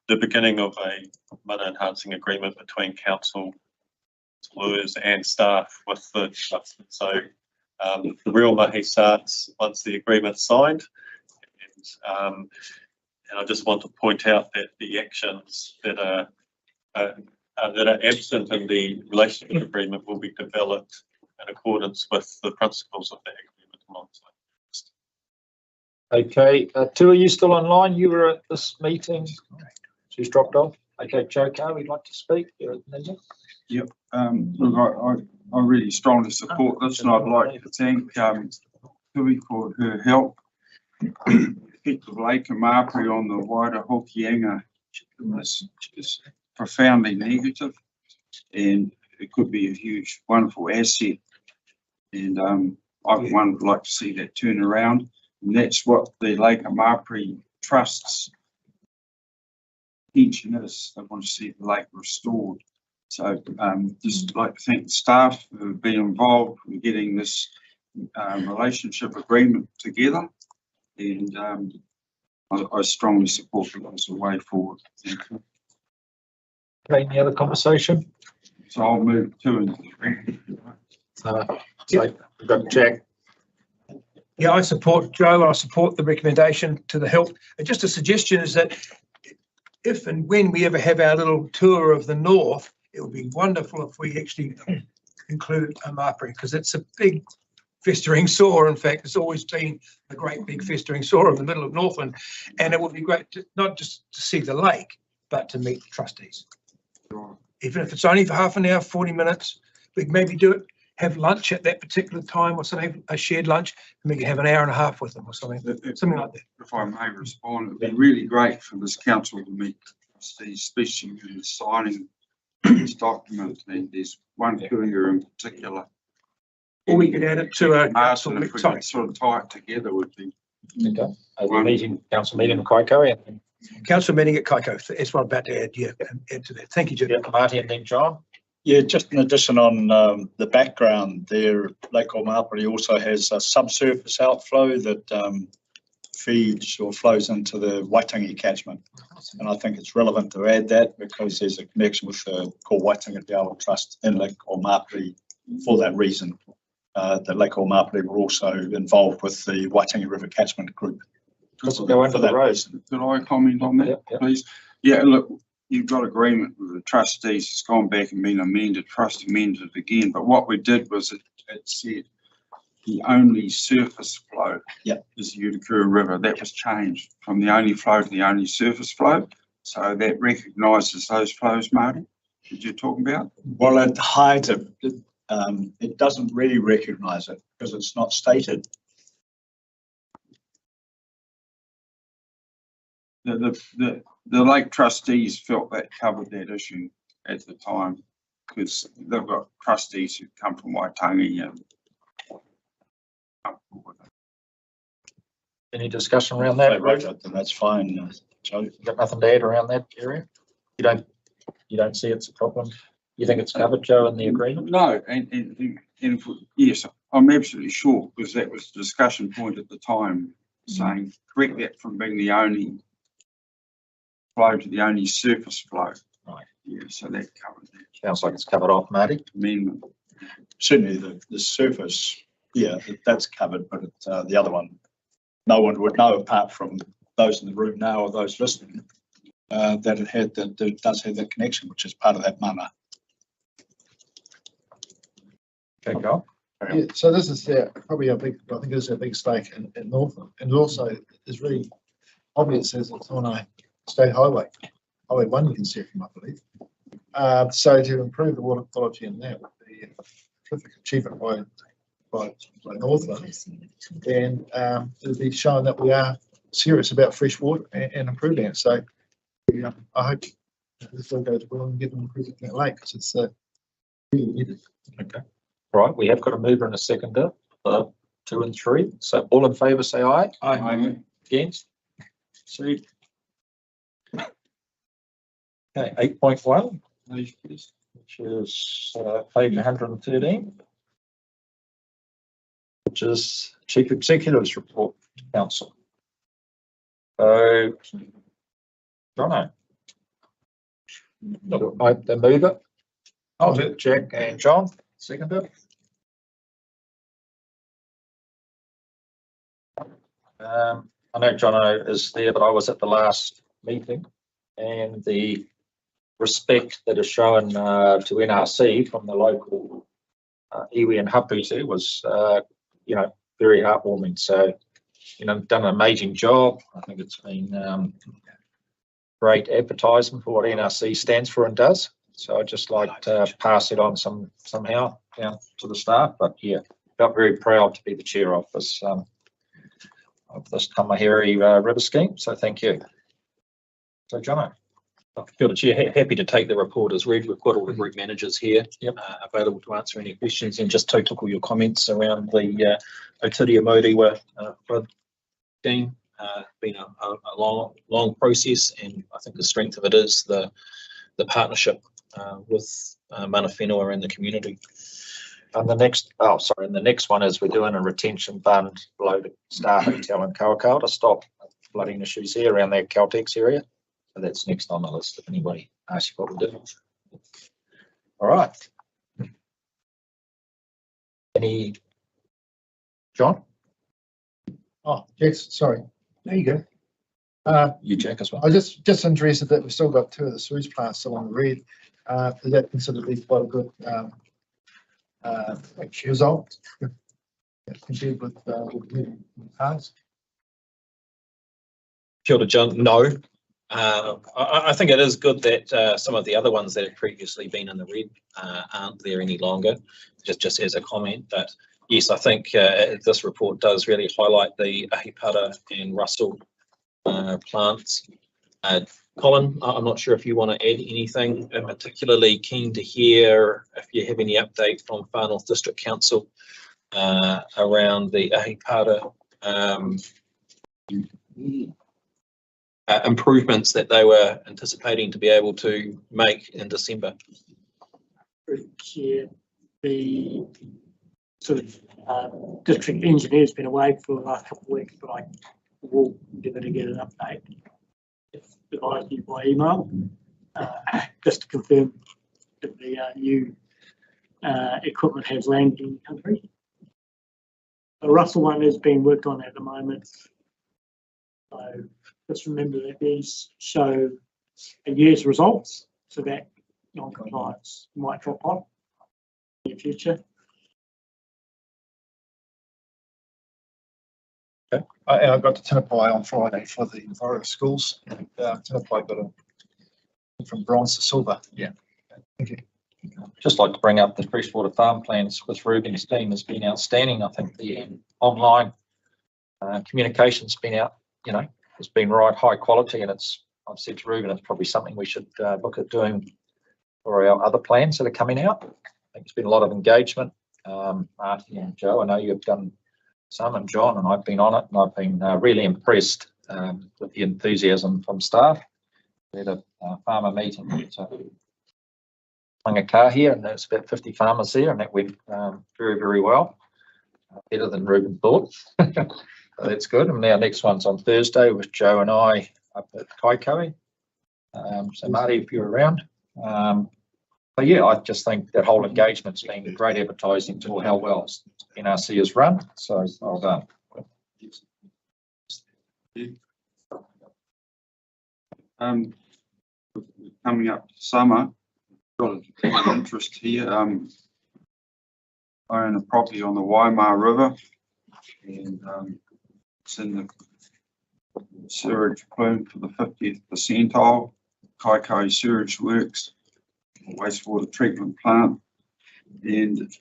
the beginning of a mana enhancing agreement between council, lawyers and staff with the Trust. So the real mahi starts once the agreement's signed, and I just want to point out that the actions that are absent in the relationship agreement will be developed in accordance with the principles of that agreement alongside. Okay, 2, are you still online? You were at this meeting. She's dropped off. Okay, Joe Carr, would like to speak? Yep, look, I really strongly support this, and I'd like to thank Tui for her help. Effect of Lake Amapri on the wider Hokianga is profoundly negative, and it could be a huge, wonderful asset. And I would like to see that turn around, and that's what the Lake Amapri Trust's intention is. They want to see the lake restored. So just like to thank the staff who have been involved in getting this relationship agreement together, and I strongly support it as a way forward. Okay, any other conversation? So I'll move 2 and 3. So we've got Jack. Yeah, I support Joe. I support the recommendation to the health. And just a suggestion is that if and when we ever have our little tour of the north, it would be wonderful if we actually include Amapri, because it's a big festering sore. In fact, it's always been a great big festering sore in the middle of Northland, and it would be great to, not just to see the lake, but to meet the trustees. Even if it's only for half an hour, 40 minutes, we can maybe do it, have lunch at that particular time or something, a shared lunch, and we can have an hour and a half with them or something, something like that. If I may respond, it'd be really great for this council to meet trustees, especially in signing this document, and there's one courier in particular. Or we could add it to a council, if we could sort of tie it together would be. Okay. Council meeting in Kaikoura. Council meeting at Kaikoura. That's what I'm about to add. Yeah, add to that. Thank you, Jim. Yeah, Marty and then John. Yeah, just in addition on the background there, Lake Omapari also has a subsurface outflow that feeds or flows into the Waitangi catchment. And I think it's relevant to add that because there's a connection with the Ko Waitangi Te Awa Trust in Lake Omapari for that reason. The Lake Omapari were also involved with the Waitangi River Catchment Group. Go under the road. Could I comment on that, please? Yeah, look, you've got agreement with the trustees. It's gone back and been amended, trust amended it again. But what we did was it said the only surface flow is the Utakura River. That was changed from the only flow to the only surface flow. So that recognises those flows, Marty, that you're talking about? Well, it hides it. It doesn't really recognise it because it's not stated. The lake trustees felt that covered that issue at the time because they've got trustees who come from Waitangi and any discussion around that? That's fine, Joe. You got nothing to add around that area? You don't see it's a problem? You think it's covered, Joe, in the agreement? No, and yes, I'm absolutely sure because that was the discussion point at the time, saying correct that from being the only flow to the only surface flow. Right. Yeah, so that covers that. Sounds like it's covered off, Marty. Amendment. Certainly the surface, yeah, that's covered, but the other one, no one would know apart from those in the room now or those listening that it does have that connection, which is part of that mana. Okay, go. Yeah, so this is probably I think it's a big stake in Northland, and also it's really obvious as it's on a state highway, Highway 1 you can see it from, I believe. So to improve the water quality in that would be a terrific achievement by Northland, and it would be showing that we are serious about fresh water and improving it. So I hope this all goes well and get them improving that lake because it's really needed. Okay. Right, we have got a mover and a seconder, 2 and 3. So all in favour say aye. Aye. Against? See. Okay, 8.1, which is page 113, which is Chief Executive's report to Council. So, Jono. The mover. I'll do Jack and John, seconder. I know Jono is there, but I was at the last meeting, and the respect that is shown to NRC from the local iwi and haputu was, very heartwarming. So, done an amazing job. I think it's been great advertisement for what NRC stands for and does. So I'd just like to pass it on somehow down to the staff. But yeah, felt very proud to be the chair of this Tamaheri River scheme. So thank you. So Jono. Kia ora, Chair. Happy to take the report as read. We've got all the group managers here available to answer any questions, and just took all your comments around the Otiria Moriwa scheme. Been a long process, and I think the strength of it is the partnership with mana whenua and the community. And the next one is we're doing a retention fund below the Star Hotel in Kawakau to stop flooding issues here around that Caltex area. So that's next on the list if anybody asks you what we're doing. All right. Any, John? Oh, yes, sorry. There you go. You, Jack, as well. I was just interested that we've still got 2 of the sewage plants still on the red. Is that considered to be quite a good result compared with the past? Kia ora, John. No. I think it is good that some of the other ones that have previously been in the red aren't there any longer, just as a comment. But yes, I think this report does really highlight the Ahipara and Russell plants. Colin, I'm not sure if you want to add anything. I'm particularly keen to hear if you have any update from Far North District Council around the Ahipara improvements that they were anticipating to be able to make in December. Chair, the sort of district engineer's been away for the last couple of weeks, but I will endeavour to get an update if advised you by email, just to confirm that the new equipment has landed in the country. The Russell one is being worked on at the moment. So just remember that these show a year's results, so that non-compliance might drop off in the future. Okay. And I got to Tinapai on Friday for the Enviro schools. Tinapai got a from bronze to silver. Yeah. Thank you. Just like to bring up the freshwater farm plans with Ruben's team has been outstanding. I think the online communication's been out, it's been right high quality, and I've said to Ruben, it's probably something we should look at doing for our other plans that are coming out. I think there's been a lot of engagement. Marty and Joe, I know you've done some, and John, and I've been on it, and I've been really impressed with the enthusiasm from staff. We had a farmer meeting at car here, and there's about 50 farmers there, and that went very, very well. Better than Ruben thought. So that's good. And our next one's on Thursday with Joe and I up at Kaikohe. So Marty, if you're around. But yeah, I just think that whole engagement's been great advertising to how well NRC is run. So well done. Coming up to summer, got an interest here. I own a property on the Waima River, and it's in the sewerage plume for the 50th percentile. Kaikohe Sewerage Works, wastewater treatment plant, and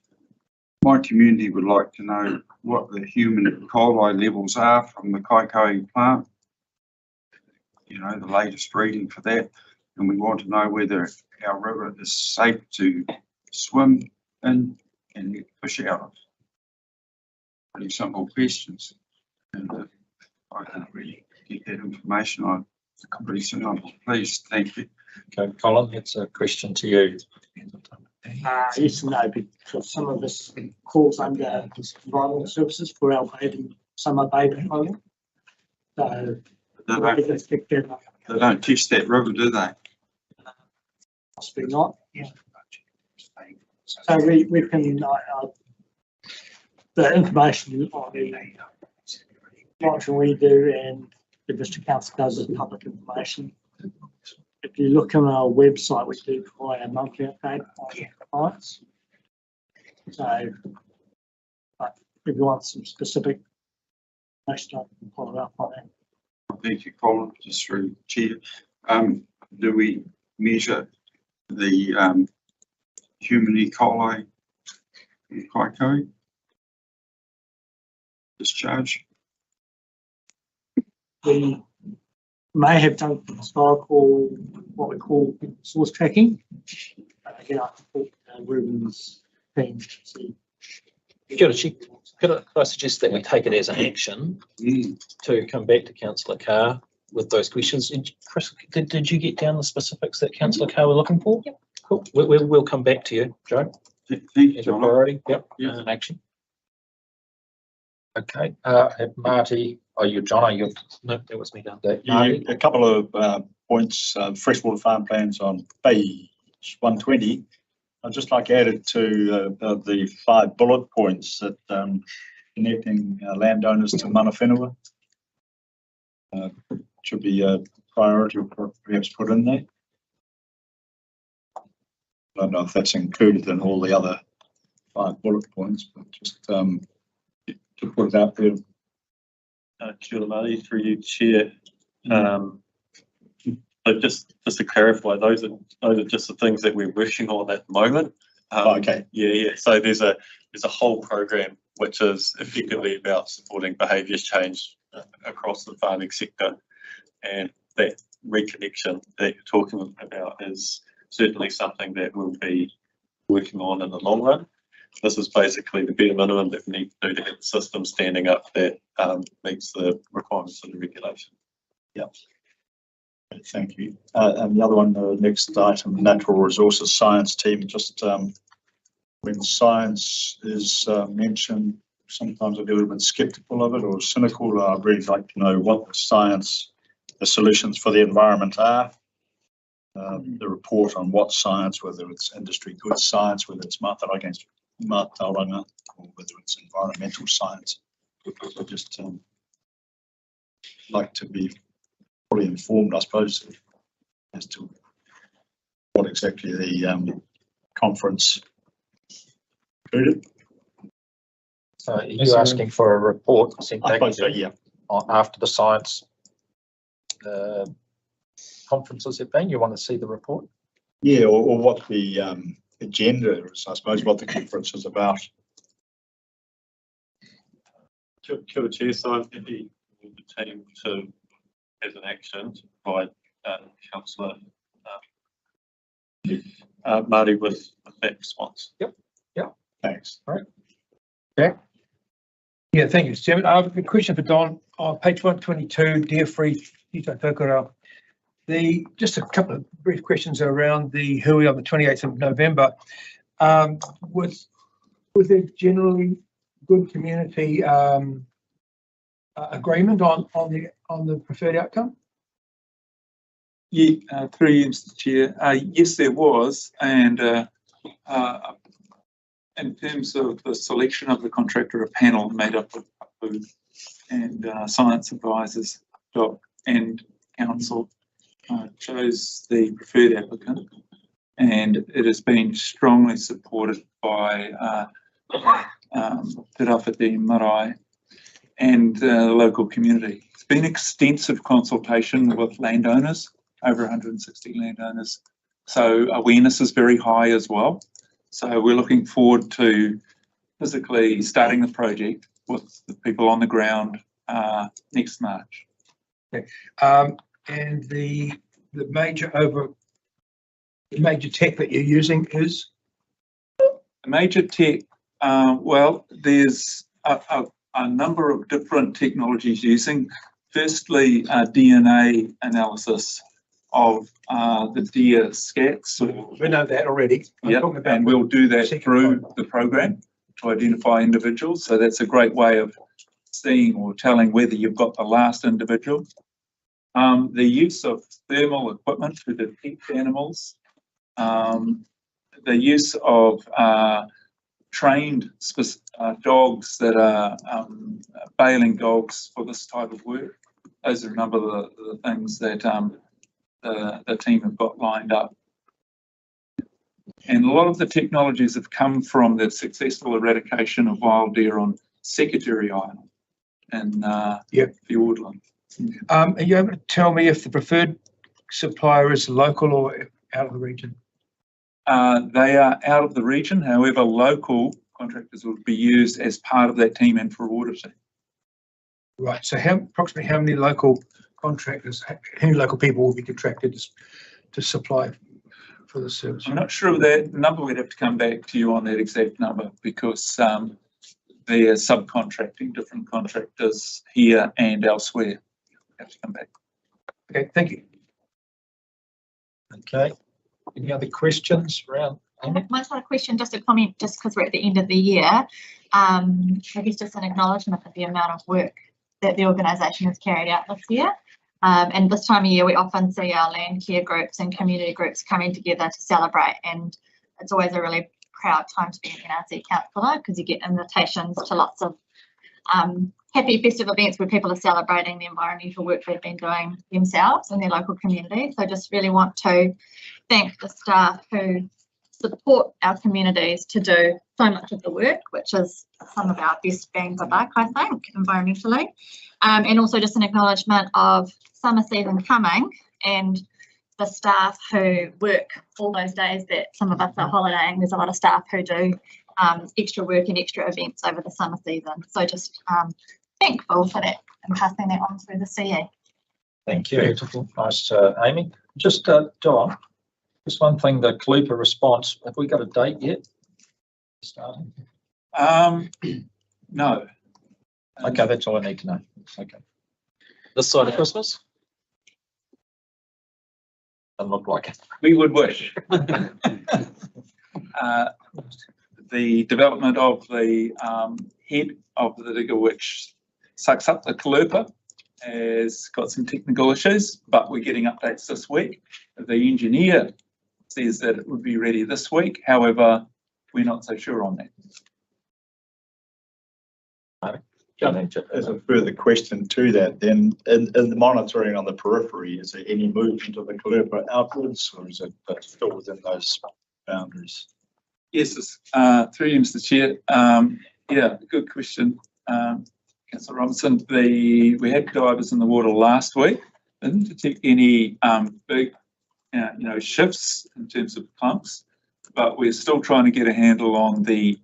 my community would like to know what the human E. coli levels are from the Kaikohe plant. The latest reading for that, and we want to know whether our river is safe to swim in and fish out of. Pretty simple questions, and I can't really get that information on pretty soon. I'm pleased. Thank you. Okay, Colin, it's a question to you. Yes and no, because some of this falls under environmental services for our bathing, summer bathing program. So they don't test that river, do they? Possibly not. Yeah. So we can the information on the monitoring we do and the district council does is public information. If you look on our website, we do provide a monthly update on compliance. So, but if you want some specific information, I can follow up on that. Thank you, Colin. Just through Chair. Do we measure the human E. coli in koutou discharge? We may have done historical, what we call source tracking. Again, I think Ruben's team to see. Could I suggest that we take it as an action to come back to Councillor Carr with those questions? Chris, did you get down the specifics that Councillor Carr were looking for? Yep. Cool. We'll come back to you, Joe. Thank you, As a priority. Yep. Yes. An action. Okay, Marty, you, John, no, that was me down there. A couple of points, freshwater farm plans on page 120. I'd just like added to the 5 bullet points that connecting landowners to mana whenua should be a priority or perhaps put in there. I don't know if that's included in all the other 5 bullet points, but just to put it out there. Kia ora, Marty, through you, Chair. So just to clarify, those are just the things that we're working on at the moment. Okay. Yeah. So there's a whole program which is effectively about supporting behaviours change across the farming sector, and that reconnection that you're talking about is certainly something that we'll be working on in the long run. This is basically the bare minimum that we need to do to get the system standing up that meets the requirements of the regulation. Yep. Thank you. And the other one, the next item, natural resources science team. Just when science is mentioned, sometimes I get a little bit sceptical of it or cynical. I'd really like to know what the science, the solutions for the environment are. The report on what science, whether it's industry good science, whether it's mātauranga, or whether it's environmental science. I just like to be fully informed, I suppose, as to what exactly the conference included. So are you asking for a report sent back? I suppose so, yeah. After the science conferences have been, you want to see the report? Yeah, or what the agenda is, I suppose, what the conference is about. Kia ora, Chair. So I'm happy with the team to, as an action, to provide Councillor Marty with that response. Yep. Thanks. All right. Okay. Yeah, thank you, Chairman. I have a question for Don on page 122, deer-free Tokoro. Just a couple of brief questions around the hui on the 28th of November. Was there generally good community agreement on the preferred outcome? Yeah, through you, Mr. Chair. Yes, there was, and in terms of the selection of the contractor, a panel made up of and science advisors and council chose the preferred applicant, and it has been strongly supported by Te Rawhiti Marae and the local community. It's been extensive consultation with landowners, over 160 landowners, so awareness is very high as well. So we're looking forward to physically starting the project with the people on the ground next March. Okay. And the major tech that you're using is? The major tech, well, there's a number of different technologies using. Firstly, DNA analysis of the deer scats. We know that already. Yeah, and we'll do that through the program to identify individuals. So that's a great way of seeing or telling whether you've got the last individual. The use of thermal equipment to detect animals. The use of trained dogs that are bailing dogs for this type of work. Those are a number of the things that the team have got lined up. And a lot of the technologies have come from the successful eradication of wild deer on Secretary Island and Fiordland. Are you able to tell me if the preferred supplier is local or out of the region? They are out of the region, however, local contractors will be used as part of that team and for auditing. Right, so approximately how many local contractors, how many local people will be contracted to supply for the service? I'm not sure of that number. We'd have to come back to you on that exact number because they're subcontracting different contractors here and elsewhere. Have to come back. Okay, thank you. Okay, any other questions around? My sort of question, just a comment, just because we're at the end of the year. I guess just an acknowledgement of the amount of work that the organisation has carried out this year. And this time of year, we often see our land care groups and community groups coming together to celebrate. And it's always a really proud time to be an NRC councillor because you get invitations to lots of happy festive events where people are celebrating the environmental work they've been doing themselves in their local community. So just really want to thank the staff who support our communities to do so much of the work, which is some of our best bang for buck, I think, environmentally. And also just an acknowledgement of summer season coming and the staff who work all those days that some of us are holidaying. There's a lot of staff who do extra work and extra events over the summer season. So just thankful for that and passing that on through the CE. Thank you. Beautiful. Nice, Amy. Just Don, just one thing, the Kalupa response, have we got a date yet? Starting? No. Okay, that's all I need to know. Okay. This side of Christmas? Doesn't look like it. We would wish. The development of the head of the digger which sucks up the Kalupa has got some technical issues, but we're getting updates this week. The engineer says that it would be ready this week. However, we're not so sure on that. As a further question to that, then in the monitoring on the periphery, is there any movement of the Kalupa outwards, or is it still within those boundaries? Yes, through you, Mr. Chair. Yeah, good question, Councillor Robinson. We had divers in the water last week. Didn't detect any big, shifts in terms of clumps, but we're still trying to get a handle on the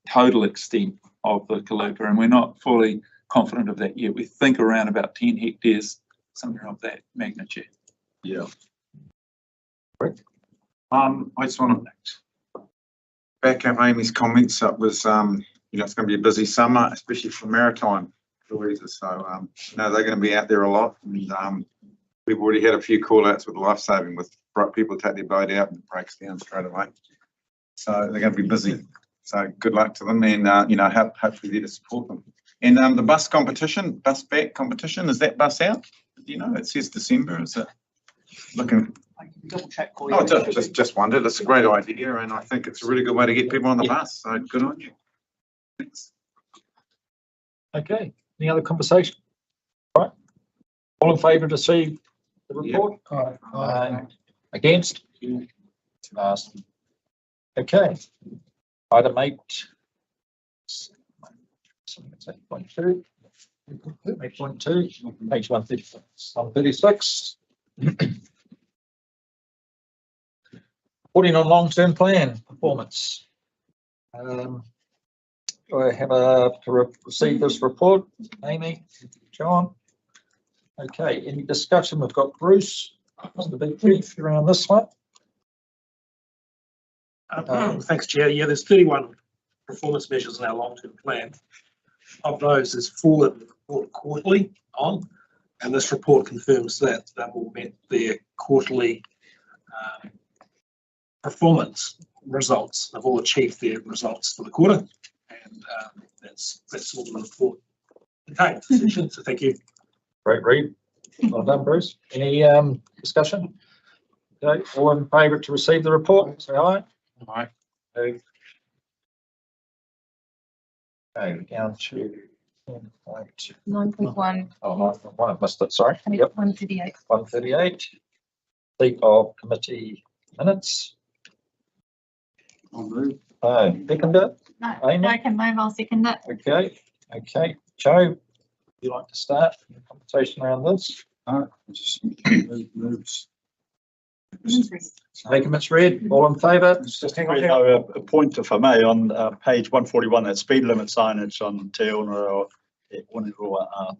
total extent of the Kalupa, and we're not fully confident of that yet. We think around about 10 hectares, something of that magnitude. Yeah. I just want to back up Amy's comments. It was, it's going to be a busy summer, especially for maritime cruisers. So, they're going to be out there a lot. And we've already had a few call outs with lifesaving with people take their boat out and it breaks down straight away. So they're going to be busy. So good luck to them, and hopefully there to support them. And the bus back competition, is that bus out? It says December. Is it looking? Double check for you. Oh, just wondered. It's a great idea, and I think it's a really good way to get people on the bus. So good on you. Thanks. Okay. Any other conversation? All right. All in favour to see the report? Yep. Aye. Against? Okay. Item 8. 8.2. 8.2. Page 136. Reporting on long-term plan performance. Do I have to receive this report? Amy, John? Okay, any discussion? We've got Bruce, the big chief, around this one. Thanks, Chair. Yeah, there's 31 performance measures in our long-term plan. Of those, there's 4 that we report quarterly on, and this report confirms that they've all met their quarterly performance results. They've all achieved their results for the quarter, and that's all the report contains. So thank you. Great read. Well done, Bruce. Any discussion? Okay, all in favour to receive the report, say aye. Aye. Okay, down to 9.1. Oh, 9.1, I missed it, sorry. Yep. 138. 138. Seat of committee minutes. I'll move. Seconder? No, Amy? I can move, I'll second it. Okay. Joe, would you like to start the conversation around this? Just moves. Taken as read, all in favour? Just hang on here. A point, if I may, on page 141, that speed limit signage on Te Ono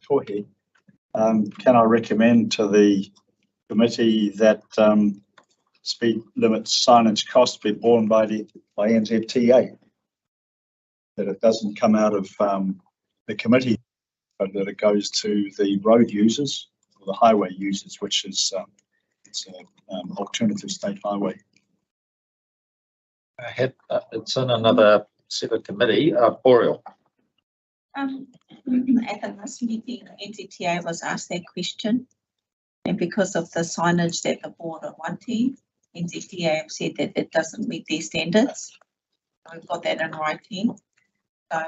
Tohi. Can I recommend to the committee that speed limit signage costs be borne by NZTA? That it doesn't come out of the committee, but that it goes to the road users or the highway users, which is it's an alternative state highway. It's in another separate committee, Boreal. At the last meeting, NZTA was asked that question, and because of the signage that the board are wanting, NZTA have said that it doesn't meet their standards. We've got that in writing. So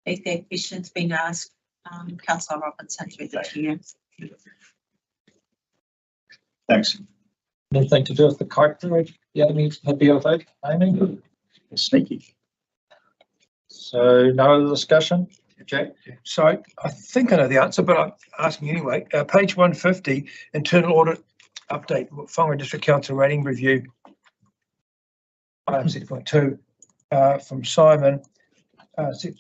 if that question's been asked, Councillor Robinson through the chair. Thanks. Anything to do with the kite parade? Yeah, happy with that, Amy? Sneaky. So no other discussion? Jack? So I think I know the answer, but I'm asking anyway. Page 150, internal audit update, Whangarei District Council rating review. Item 6.2 from Simon.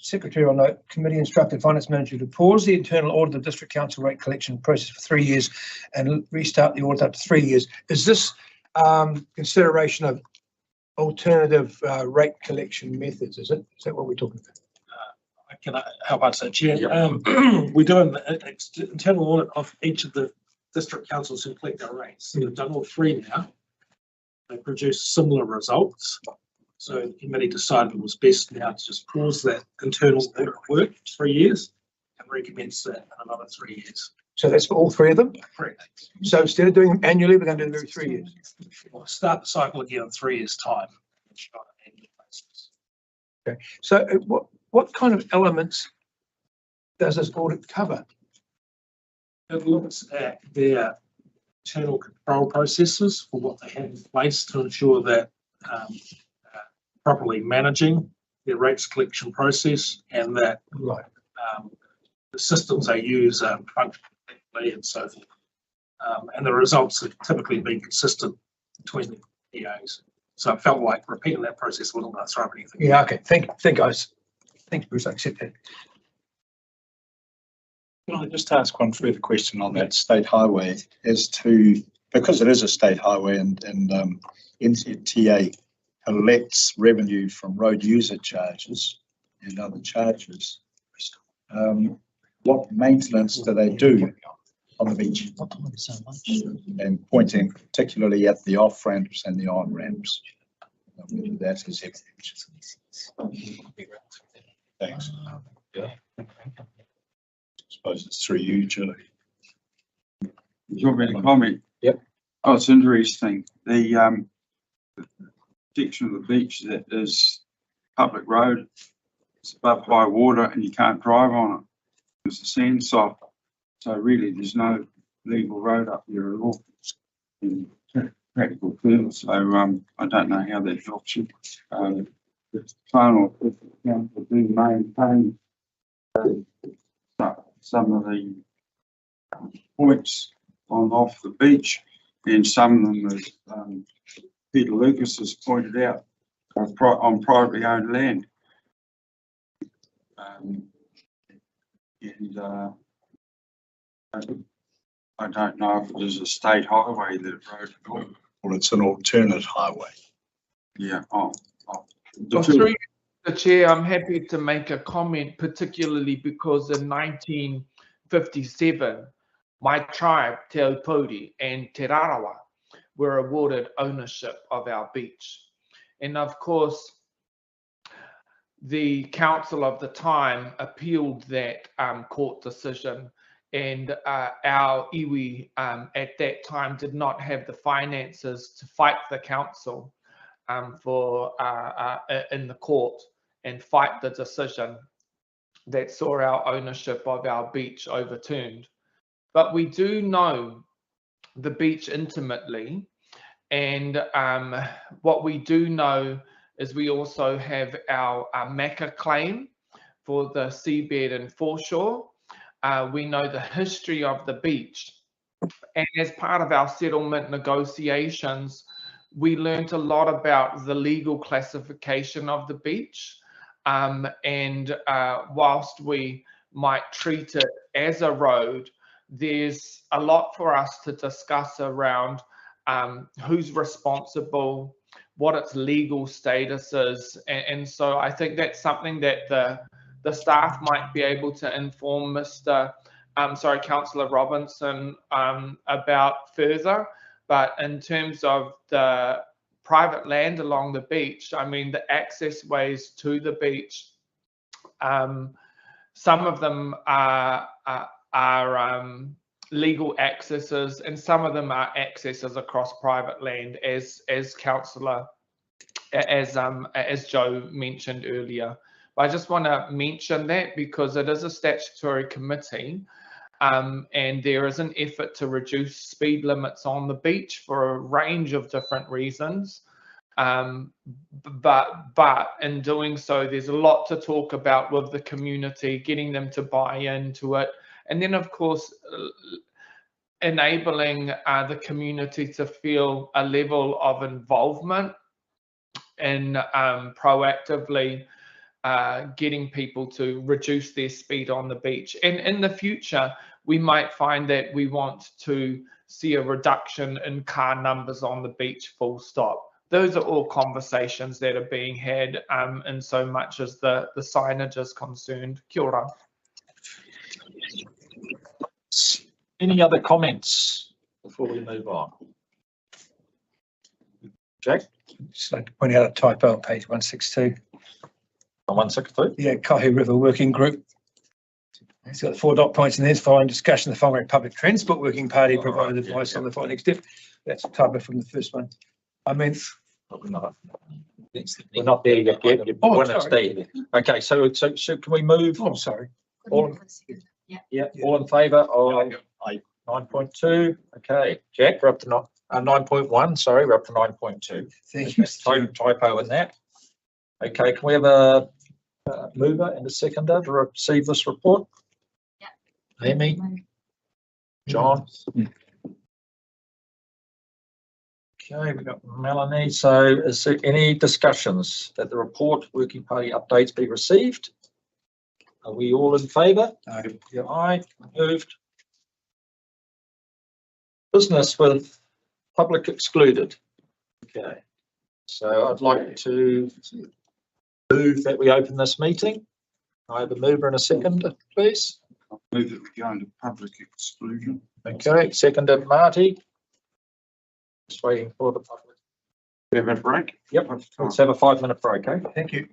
Secretarial note, committee instructed finance manager to pause the internal audit of the district council rate collection process for 3 years and restart the audit up to 3 years. Is this consideration of alternative rate collection methods? Is that what we're talking about? Can I help answer that, Chair? We're doing an internal audit of each of the district councils who collect our rates. So we've done all three now. They produce similar results. So the committee decided it was best now to just pause that internal audit work for 3 years and recommence that in another 3 years. So that's for all three of them? Correct. So instead of doing them annually, we're going to do them every 3 years? We'll start the cycle again in 3 years' time. Okay. So what kind of elements does this audit cover? It looks at their internal control processes for what they have in place to ensure that properly managing their rates collection process and that the systems they use function correctly and so forth. And the results have typically been consistent between the EAs. So I felt like repeating that process wasn't going to throw up anything. Yeah, okay. Thank you, guys. Thanks, Bruce. I accept that. Can I just ask one further question on that state highway as to, because it is a state highway and NZTA collects revenue from road user charges and other charges, what maintenance do they do on the beach? And pointing particularly at the off ramps and the on ramps. That is it. Thanks. Yeah. I suppose it's through you, Julie. Do you want me to comment? Yep. Oh, it's interesting. The section of the beach that is public road, it's above high water and you can't drive on it. There's a sand soft. So really there's no legal road up there at all in practical terms. So I don't know how that helps you. The final council do maintain some of the points on off the beach, and some of them, as Peter Lucas has pointed out, are on privately owned land. I don't know if there's a state highway that road. Well, it's an alternate highway. Yeah. Through the chair, I'm happy to make a comment, particularly because in 1957, my tribe, Te Aupori and Te Rarawa, were awarded ownership of our beach. And of course, the council of the time appealed that court decision, and our iwi at that time did not have the finances to fight the council in the court and fight the decision that saw our ownership of our beach overturned. But we do know the beach intimately, and what we do know is we also have our MACA claim for the seabed and foreshore. We know the history of the beach And as part of our settlement negotiations, we learnt a lot about the legal classification of the beach. And whilst we might treat it as a road, there's a lot for us to discuss around who's responsible, what its legal status is. And so I think that's something that the staff might be able to inform Councillor Robinson about further. But in terms of the private land along the beach, I mean, the access ways to the beach, some of them are legal accesses, and some of them are accesses across private land, as Joe mentioned earlier. But I just want to mention that because it is a statutory committee, and there is an effort to reduce speed limits on the beach for a range of different reasons. But in doing so, there's a lot to talk about with the community, getting them to buy into it. And then, of course, enabling the community to feel a level of involvement in proactively getting people to reduce their speed on the beach. And in the future, we might find that we want to see a reduction in car numbers on the beach, full stop. Those are all conversations that are being had in so much as the signage is concerned. Kia ora. Any other comments before we move on? Jack? Just like to point out a typo on page 162. On 162? Yeah, Kaihu River Working Group. It's got 4 dot points in this. Following discussion, the Whangarei Public Transport Working Party provided advice on the following step. That's a typo from the first one. I mean, we're not there yet. You want to stay there. Okay, so can we move? Oh, I'm sorry. All in favour of 9.2? Okay, Jack, we're up to 9.1. Sorry, we're up to 9.2. Thank you. Typo in that. Okay, can we have a mover and a seconder to receive this report? Yeah. Amy? John? Okay, we've got Melanie. So is there any discussions that the report working party updates be received? Are we all in favour? Aye. Aye. Moved. Business with public excluded. Okay. So I'd like to move that we open this meeting. I have a mover and a seconder, please. I'll move that we go into public exclusion. Okay, seconded Marty. Just waiting for the public. We have a break? Yep, let's have a 5-minute break, okay? Thank you.